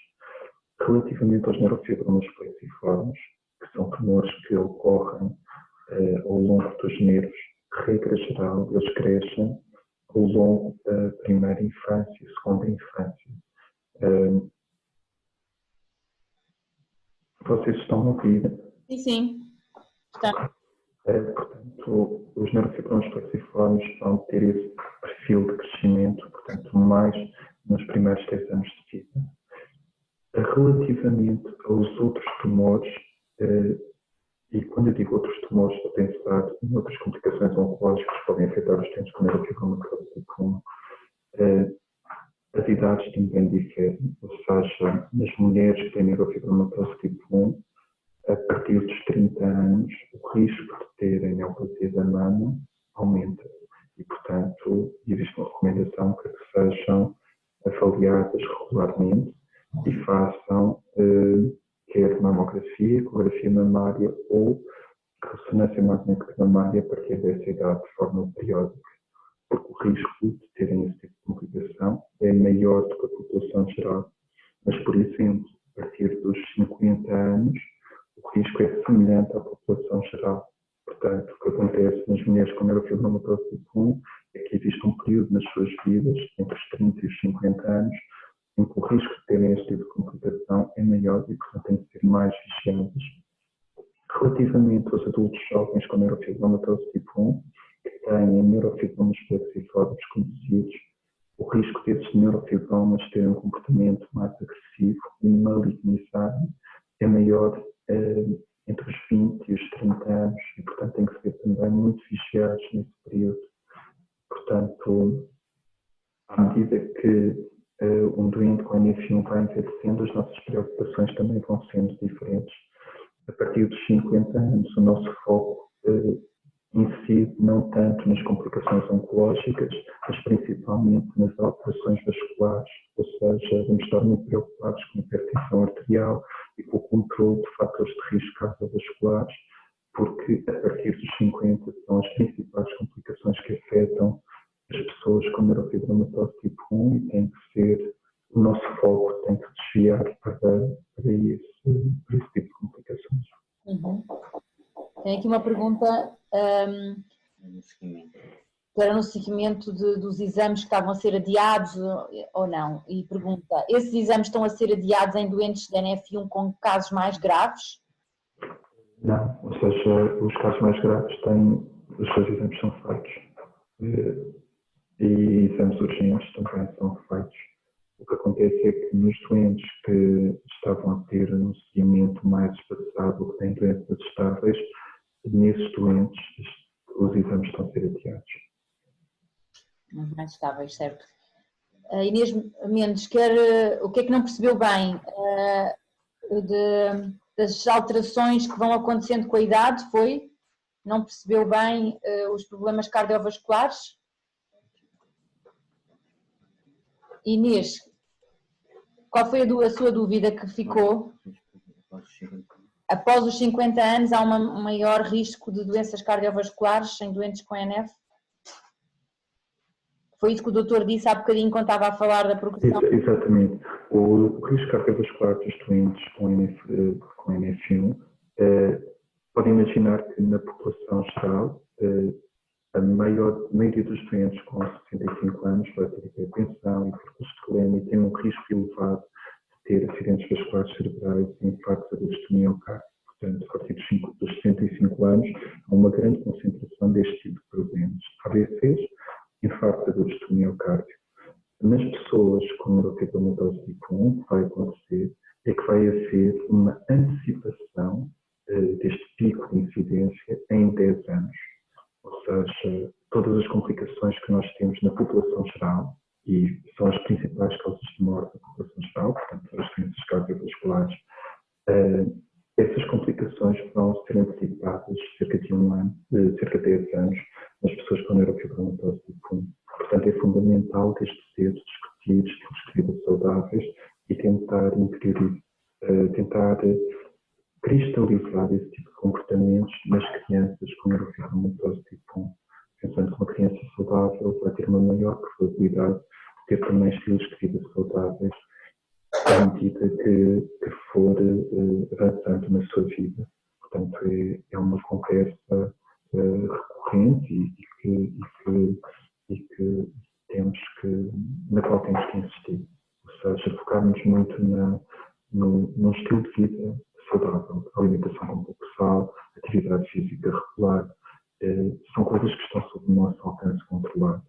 Relativamente aos neurofibromas plexiformes, que são tumores que ocorrem ao longo dos nervos, regra geral, eles crescem ao longo da primeira infância e segunda infância. Vocês estão a ouvir? Sim. Está. Portanto, os neurofibromas plexiformes vão ter esse perfil de crescimento, portanto, mais nos primeiros 10 anos de vida. Relativamente aos outros tumores, e quando eu digo outros tumores, estou a pensar em outras complicações oncológicas que podem afetar os doentes com neurofibromatose tipo 1, as idades também diferem, ou seja, nas mulheres que têm neurofibromatose tipo 1, a partir dos 30 anos, o risco de terem neoplasia da mama aumenta. E, portanto, existe uma recomendação para que sejam avaliadas regularmente e façam quer mamografia, ecografia mamária ou ressonância magnética mamária a partir dessa idade de forma periódica, porque o risco de terem esse tipo de complicação é maior do que a população geral. Mas, por exemplo, a partir dos 50 anos, o risco é semelhante à população geral. Portanto, o que acontece nas mulheres com neurofibromatose tipo 1 é que existe um período nas suas vidas, entre os 30 e os 50 anos, em que o risco de terem este tipo de complicação é maior e, portanto, têm que ser mais vigiadas. Relativamente aos adultos jovens com neurofibromatose tipo 1, que têm neurofibromas plexiformes conhecidos, o risco desses neurofibromas terem um comportamento mais agressivo e malignizado é maior entre os 20 e os 30 anos e, portanto, tem que ser também muito vigiados nesse período. Portanto, à medida que um doente com NF1 vai envelhecendo, as nossas preocupações também vão sendo diferentes. A partir dos 50 anos, o nosso foco incide não tanto nas complicações oncológicas, mas principalmente nas alterações vasculares, ou seja, vamos estar muito preocupados com a hipertensão arterial e com o controle de fatores de risco cardiovasculares, porque a partir dos 50 são as principais complicações que afetam as pessoas com neurofibromatose tipo 1 e tem que ser, o nosso foco tem que desviar para esse tipo de complicações. Uhum. Tem aqui uma pergunta que era no seguimento dos exames que estavam a ser adiados ou não, e pergunta, esses exames estão a ser adiados em doentes de NF1 com casos mais graves? Não, ou seja, os casos mais graves os seus exames são feitos e exames urgentes também são feitos. O que acontece é que nos doentes que estavam a ter um seguimento mais espaçado, que têm doenças estáveis, nesses doentes os exames estão a ser adiados. Mais estáveis, certo. Inês Mendes, o que é que não percebeu bem das alterações que vão acontecendo com a idade? Não percebeu bem os problemas cardiovasculares? Inês, qual foi a sua dúvida que ficou? Após os 50 anos há um maior risco de doenças cardiovasculares em doentes com NF? Foi isso que o doutor disse há bocadinho quando estava a falar da progressão? Exatamente. O risco cardiovascular dos doentes com NF1, pode imaginar que na população geral, a maioria dos doentes com 65 anos vai ter hipertensão, hipercolesterolemia e tem um risco elevado de ter acidentes vasculares cerebrais e infartos agudos do miocárdio. Portanto, a partir dos 65 anos, há uma grande concentração deste tipo de problemas. AVCs, infartos agudos do miocárdio. Nas pessoas com neurofibromatose tipo 1, o que vai acontecer é que vai haver uma antecipação deste pico de incidência em 10 anos. Ou seja, todas as complicações que nós temos na população geral, e são as principais causas de morte da população geral, portanto, as doenças cardiovasculares, essas complicações vão ser antecipadas cerca de cerca de 10 anos nas pessoas com neurofibromatose tipo 1. Portanto, é fundamental desde cedo discutir estilos de vida saudáveis e tentar cristalizar esse tipo de comportamentos nas crianças com neurofibromatose tipo 1. Pensando que uma criança saudável vai ter uma maior probabilidade de ter também estilos de vida saudáveis à medida que for avançando na sua vida. Portanto, é uma conversa recorrente na qual temos que insistir. Ou seja, focarmos muito num estilo de vida saudável, alimentação com pouco sal, atividade física regular, são coisas que estão sob o nosso alcance controlado.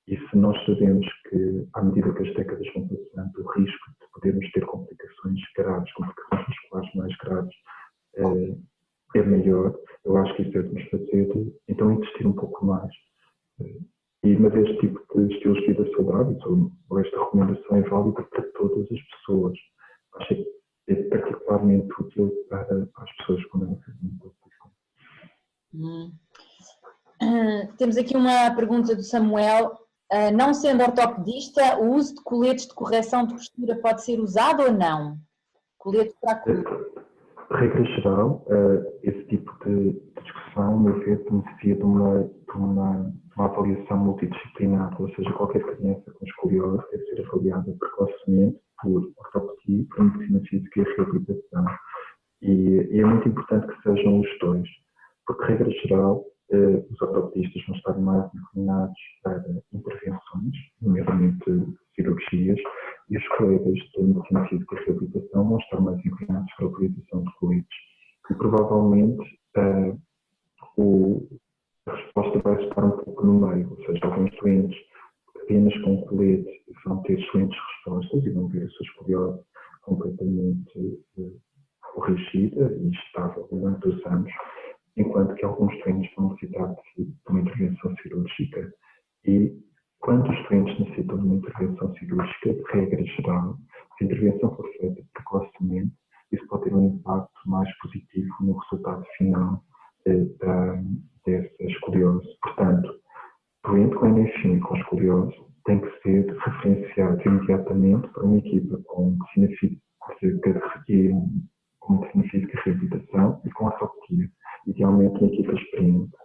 E se nós sabemos que, à medida que as décadas vão passando, o risco de podermos ter complicações graves, complicações musculares mais graves, é maior, eu acho que isso deve-nos fazer, então, insistir um pouco mais. Mas este tipo de estilos de vida saudáveis, ou esta recomendação é válida para todas as pessoas. Acho que é particularmente útil para as pessoas com neurofibromatose. Temos aqui uma pergunta do Samuel. Não sendo ortopedista, o uso de coletes de correção de postura pode ser usado ou não? Colete para a coluna. Regra geral, esse tipo de discussão, no meu ver, beneficia de uma avaliação multidisciplinar, ou seja, qualquer criança com escoliose deve ser avaliada precocemente por ortopedia, por medicina física e reabilitação. E é muito importante que sejam os dois, porque, regra geral, os ortopedistas vão estar mais inclinados para intervenções, nomeadamente cirurgias, e os colegas de medicina física e reabilitação vão estar mais inclinados para a utilização de coletes. E provavelmente a resposta vai estar um pouco no meio, ou seja, alguns doentes apenas com colete vão ter excelentes respostas e vão ver a sua escoliose completamente corrigida e estável durante os anos, enquanto que alguns doentes vão necessitar de uma intervenção cirúrgica. E Quando os doentes necessitam de uma intervenção cirúrgica, de regra geral, se a intervenção for feita precocemente, isso pode ter um impacto mais positivo no resultado final dessa escoliose. Portanto, doente com NFI e com escoliose tem que ser referenciado imediatamente para uma equipa com medicina física e reabilitação e com ortopedia. Idealmente uma equipa experiente.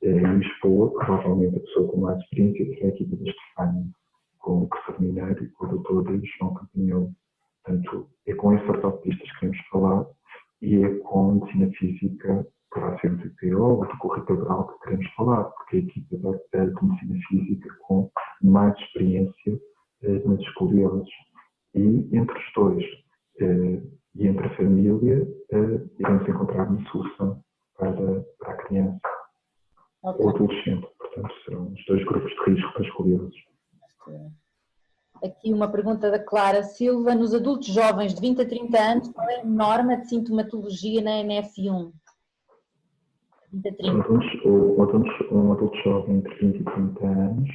Em Lisboa, provavelmente a pessoa com mais experiência será a equipa da Estefânia, com o professor Mineiro e com o Dr. João Campanholo. Portanto, é com esses ortopedistas que queremos falar e é com medicina física, para ser do IPO ou do currículo integral que queremos falar, porque a equipa de medicina física com mais experiência nas escolioses. E entre os dois e entre a família, iremos encontrar uma solução para a criança. Ok. Ou adolescente, portanto, serão os dois grupos de risco para escolioses. Aqui uma pergunta da Clara Silva. Nos adultos jovens de 20 a 30 anos, qual é a norma de sintomatologia na NF1? 20 a 30. Um adulto jovem entre 20 e 30 anos,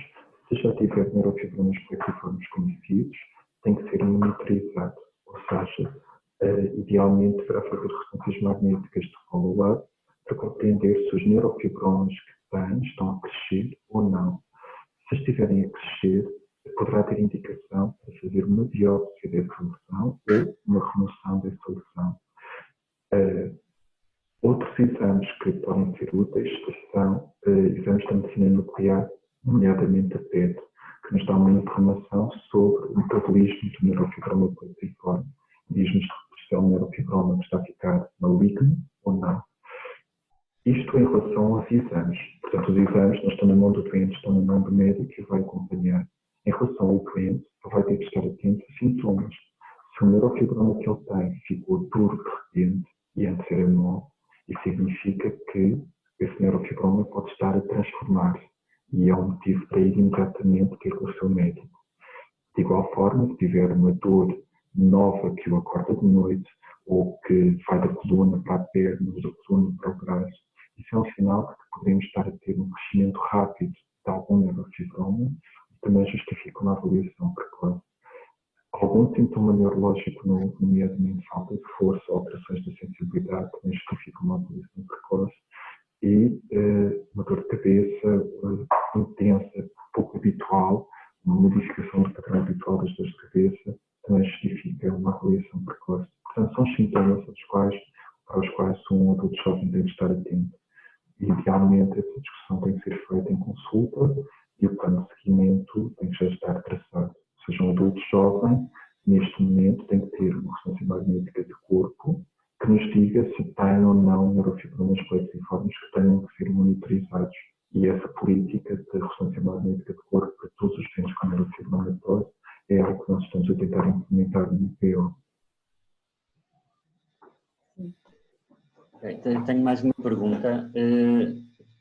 se já tiver neurofibromas plexiformes conhecidos, tem que ser monitorizado, ou seja, idealmente deverá fazer ressonâncias magnéticas de follow-up para compreender se os neurofibromas que têm estão a crescer ou não. Se estiverem a crescer, poderá ter indicação para fazer uma biópsia dessa lesão ou uma remoção dessa lesão. Outros exames que podem ser úteis são exames da medicina nuclear, nomeadamente a PET, que nos dá uma informação sobre o metabolismo do neurofibroma plexiforme. Diz-nos se é um neurofibroma que está a ficar maligno ou não. Isto em relação aos exames. Portanto, os exames não estão na mão do doente, estão na mão do médico que vai acompanhar. Em relação ao doente, ele vai ter que estar atento a sintomas. Se o neurofibroma que ele tem ficou duro de repente e antes era mole, isso significa que esse neurofibroma pode estar a transformar-se e é um motivo para ir imediatamente ter com o seu médico. De igual forma, se tiver uma dor nova que o acorda de noite ou que vai da coluna para a perna ou da coluna para o braço, isso é um sinal de que podemos estar a ter um crescimento rápido de algum neurofibroma e também justifica uma avaliação precoce. Algum sintoma neurológico novo, nomeadamente falta de força, alterações da sensibilidade, também justifica uma avaliação precoce. E uma dor de cabeça intensa, pouco habitual, uma modificação do padrão habitual das dores de cabeça, também justifica uma avaliação precoce. Portanto, são sintomas para os quais um adulto jovem deve estar atento. E, idealmente, essa discussão tem que ser feita em consulta e o plano de seguimento tem que já estar traçado. Ou seja, um adulto jovem, neste momento, tem que ter uma ressonância magnética de corpo que nos diga se tem ou não neurofibromas plexiformes que tenham que ser monitorizados. E essa política de ressonância magnética de corpo para todos os doentes com neurofibroma plexi é algo que nós estamos a tentar implementar no IPO. Tenho mais uma pergunta.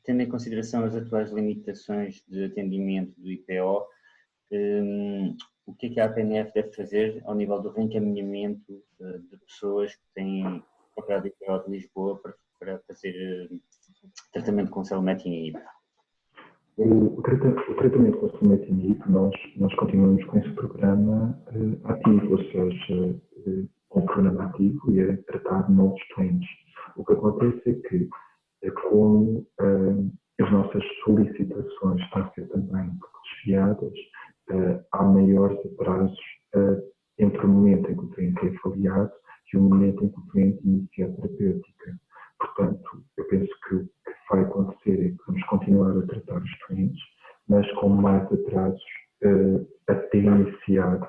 Tendo em consideração as atuais limitações de atendimento do IPO, o que a APNF deve fazer ao nível do reencaminhamento de pessoas que têm procurado o IPO de Lisboa para fazer tratamento com selumetinib? O tratamento com selumetinib, nós continuamos com esse programa ativo, ou seja, com o programa ativo e a tratar novos doentes. O que acontece é que, como as nossas solicitações estão a ser também desviadas, há maiores atrasos entre o momento em que o doente é avaliado e o momento em que o doente inicia a terapêutica. Portanto, eu penso que o que vai acontecer é que vamos continuar a tratar os doentes, mas com mais atrasos até iniciar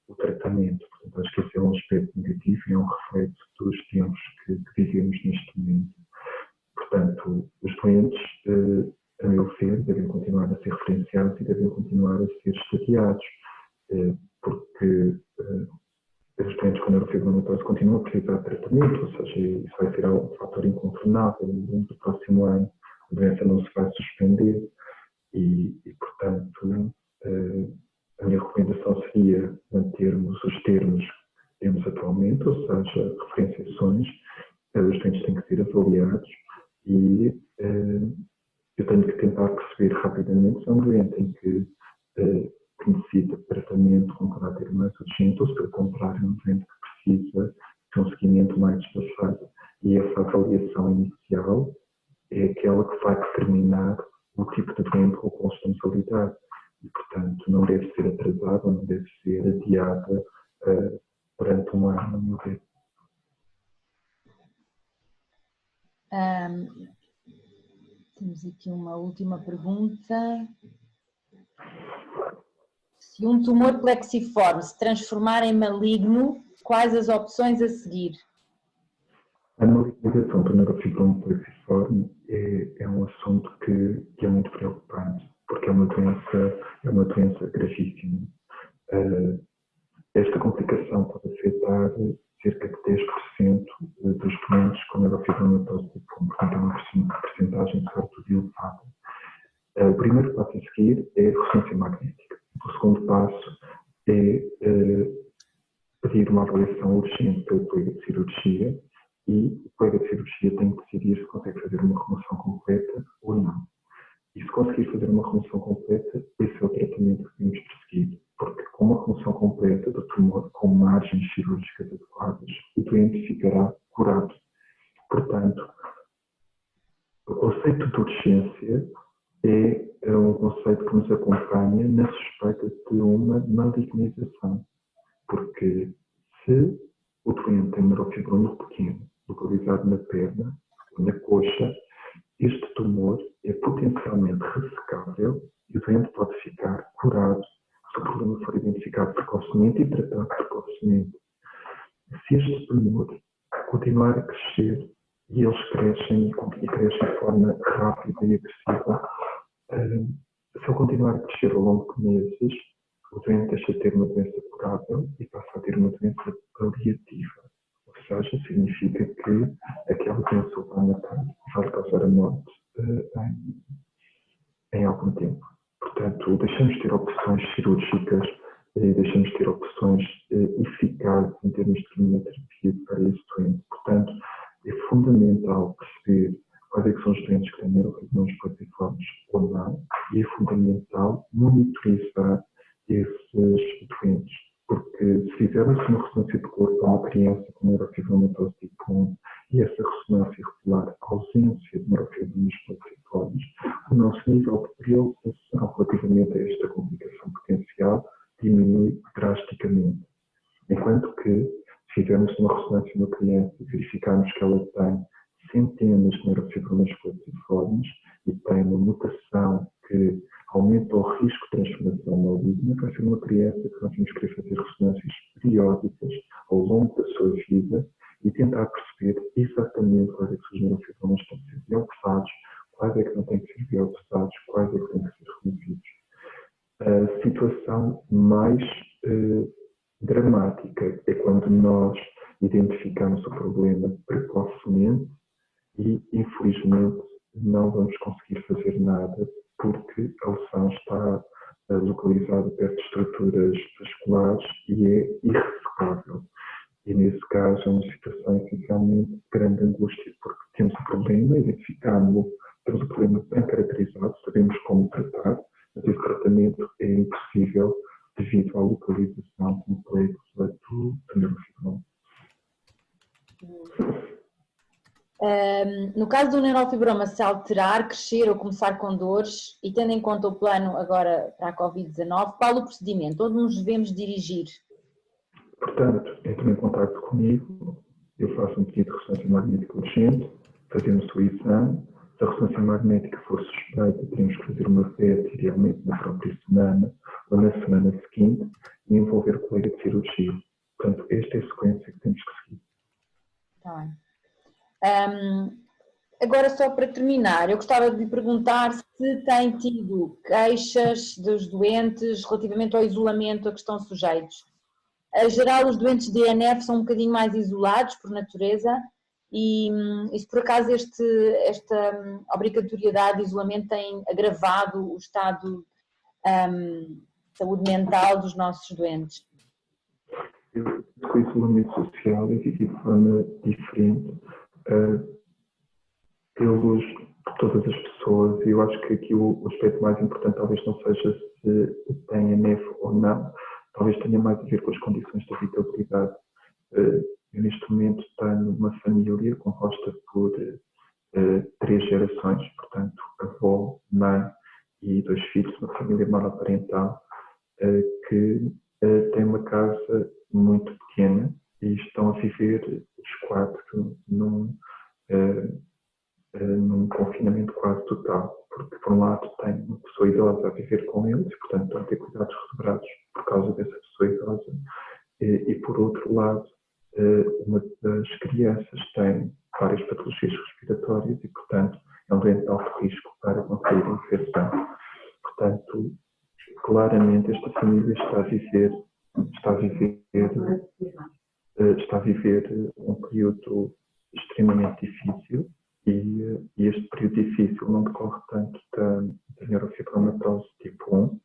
o tratamento. Portanto, acho que esse é um aspecto negativo e é um reflexo dos tempos que vivemos neste momento. Portanto, os doentes, a meu ver, devem continuar a ser referenciados e devem continuar a ser estadiados, porque os doentes com neurofibromatose continuam a precisar de tratamento, ou seja, isso vai ser um fator incontornável. No longo do próximo ano, a doença não se vai suspender e portanto, a minha recomendação seria mantermos os termos que temos atualmente, ou seja, referenciações, os doentes têm que ser avaliados e eu tenho que tentar perceber rapidamente se é um doente em que tratamento com caráter mais urgente ou, se pelo contrário, um doente que precisa de um seguimento mais espaçado. E essa avaliação inicial é aquela que vai determinar o tipo de doente com o qual estamos a lidar. E, portanto, não deve ser atrasada, não deve ser adiada durante um ano, no meu ver. Temos aqui uma última pergunta. Se um tumor plexiforme se transformar em maligno, quais as opções a seguir? A malignização do neurofibroma plexiforme é um assunto que é muito preocupante, porque é uma doença gravíssima. Esta complicação pode afetar cerca de 10% dos doentes com neurofibromatose tipo 1, portanto é uma percentagem de sorte elevada. O primeiro passo a seguir é a ressonância magnética. O segundo passo é pedir uma avaliação urgente pelo colega de cirurgia e o colega de cirurgia tem que decidir se consegue fazer uma remoção completa ou não. E se conseguir fazer uma remoção completa, esse é o tratamento que temos perseguido, porque com uma remoção completa do tumor com margens cirúrgicas adequadas, o doente ficará curado. Portanto, o conceito de urgência é um conceito que nos acompanha na suspeita de uma malignização, porque se o doente tem um neurofibroma pequeno, localizado na perna, na coxa, este tumor é potencialmente ressecável e o doente pode ficar curado se o problema for identificado precocemente e tratado precocemente. Se este tumor continuar a crescer e eles crescem de forma rápida e agressiva, se ele continuar a crescer ao longo de meses, o doente deixa de ter uma doença curável e passa a ter uma doença paliativa. Ou seja, significa que aquela doença o vai matar, vai causar a morte em algum tempo. Portanto, deixamos de ter opções cirúrgicas, deixamos de ter opções eficazes em termos de quimioterapia para esse doente. Portanto, é fundamental perceber quais é que são os doentes que têm neurofibromas plexiformes ou não, e é fundamental monitorizar esses doentes. Porque se fizermos uma ressonância de corpo a uma criança com neurofibromatose tipo 1 e essa ressonância revelar a ausência de neurofibromas plexiformes, o nosso nível de preocupação relativamente a esta complicação potencial diminui drasticamente. Enquanto que, se fizermos uma ressonância numa criança e verificarmos que ela tem centenas de neurofibromas plexiformes e tem uma mutação que aumenta o risco de transformação maligna, vai ser uma criança que nós vamos querer fazer ressonâncias periódicas ao longo da sua vida e tentar perceber exatamente quais é que são os neurofibromas que têm que ser biopsados, quais é que não têm que ser biopsados, quais é que têm que ser removidos. A situação mais dramática é quando nós identificamos o problema precocemente e, infelizmente, não vamos conseguir fazer nada porque a lesão está localizada perto de estruturas vasculares e é irressecável. E, nesse caso, é uma situação essencialmente de grande angústia, porque temos o problema, identificámos-lo, temos o problema bem caracterizado, sabemos como tratar, mas esse tratamento é impossível devido à localização complexa do neurofibroma. No caso do neurofibroma se alterar, crescer ou começar com dores, e tendo em conta o plano agora para a Covid-19, qual o procedimento? Onde nos devemos dirigir? Portanto, entre em contato comigo, eu faço um pedido de ressonância magnética urgente, fazemos o exame. Se a ressonância magnética for suspeita, teremos que fazer uma PET, idealmente na própria semana ou na semana seguinte, e envolver o colega de cirurgia. Portanto, esta é a sequência que temos que seguir. Está bem. Agora, só para terminar, eu gostava de lhe perguntar se tem tido queixas dos doentes relativamente ao isolamento a que estão sujeitos. Em geral, os doentes de DNF são um bocadinho mais isolados por natureza e se por acaso esta obrigatoriedade de isolamento tem agravado o estado de saúde mental dos nossos doentes. O isolamento social é vivido de forma diferente por todas as pessoas. Eu acho que aqui o aspecto mais importante talvez não seja se tem a neve ou não, talvez tenha mais a ver com as condições de habitabilidade. Eu neste momento tenho uma família composta por 3 gerações, portanto, avó, mãe e 2 filhos, uma família monoparental, que tem uma casa muito pequena e estão a viver os 4 num confinamento quase total, porque por um lado tem uma pessoa idosa a viver com eles e portanto estão a ter cuidados redobrados por causa dessa pessoa idosa e por outro lado uma das crianças tem várias patologias respiratórias e portanto é um doente de alto risco para contrair a infecção. Portanto, claramente esta família está a viver um período extremamente difícil e este período difícil não decorre tanto da neurofibromatose tipo 1,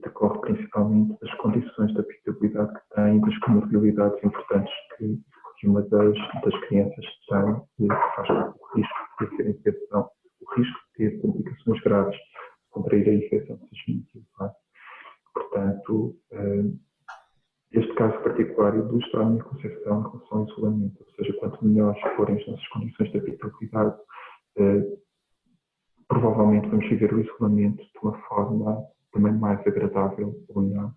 decorre principalmente das condições de habitabilidade que têm, das comorbilidades importantes que uma das crianças tem e que faz com que o risco de ter infecção, o risco de ter complicações graves, contrair a infecção seja muito elevado. Portanto, este caso particular ilustra a minha concepção em relação ao isolamento, ou seja, quanto melhores forem as nossas condições de habitabilidade, provavelmente vamos viver o isolamento de uma forma também mais agradável ou não.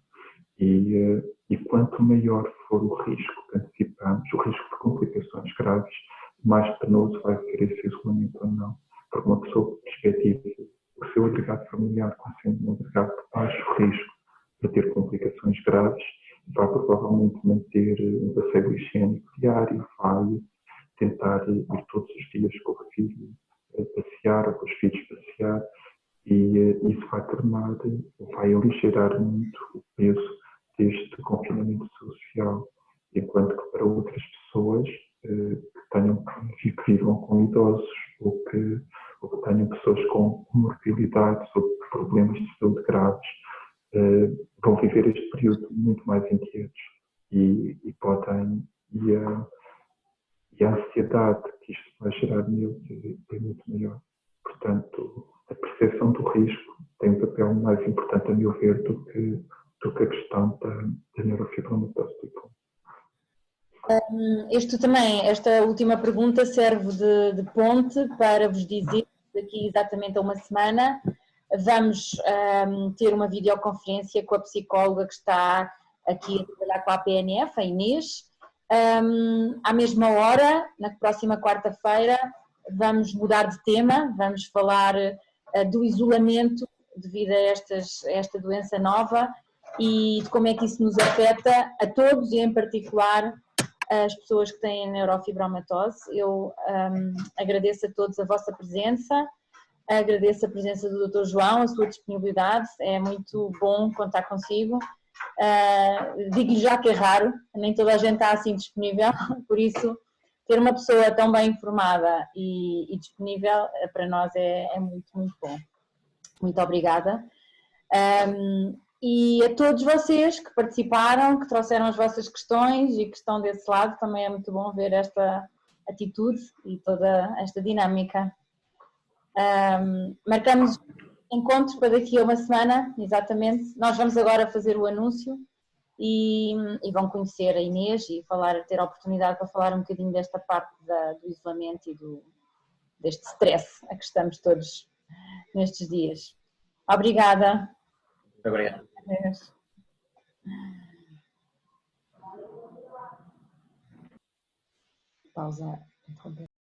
E quanto maior for o risco que antecipamos, o risco de complicações graves, mais penoso vai ser esse isolamento ou não. Porque uma pessoa que perspectiva o seu agregado familiar como sendo um agregado de baixo risco para ter complicações graves, vai provavelmente manter um passeio glicémico diário, vai tentar ir todos os dias com o filho passear ou com os filhos passear e isso vai aligerar muito o peso deste confinamento social, enquanto que para outras pessoas que vivam com idosos ou que tenham pessoas com comorbilidades ou problemas de saúde graves, vão viver este período muito mais inquietos e a ansiedade que isto vai gerar neles é muito maior. Portanto, a percepção do risco tem um papel mais importante, a meu ver, do que a questão da neurofibromatose tipo 1. Esta última pergunta serve de ponte para vos dizer que daqui exatamente a uma semana vamos ter uma videoconferência com a psicóloga que está aqui a trabalhar com a APNF, a Inês. À mesma hora, na próxima quarta-feira, vamos mudar de tema, vamos falar do isolamento devido a esta doença nova e de como é que isso nos afeta a todos e em particular as pessoas que têm neurofibromatose. Eu agradeço a todos a vossa presença, agradeço a presença do Dr. João, a sua disponibilidade, é muito bom contar consigo. Digo-lhe já que é raro, nem toda a gente está assim disponível, por isso ter uma pessoa tão bem informada e disponível para nós é muito, muito bom. Muito obrigada. E a todos vocês que participaram, que trouxeram as vossas questões e que estão desse lado, também é muito bom ver esta atitude e toda esta dinâmica. Marcamos encontros para daqui a uma semana, exatamente. Nós vamos agora fazer o anúncio e vão conhecer a Inês e ter a oportunidade para falar um bocadinho desta parte do isolamento e deste stress a que estamos todos nestes dias. Obrigada. Muito obrigado. Pausa.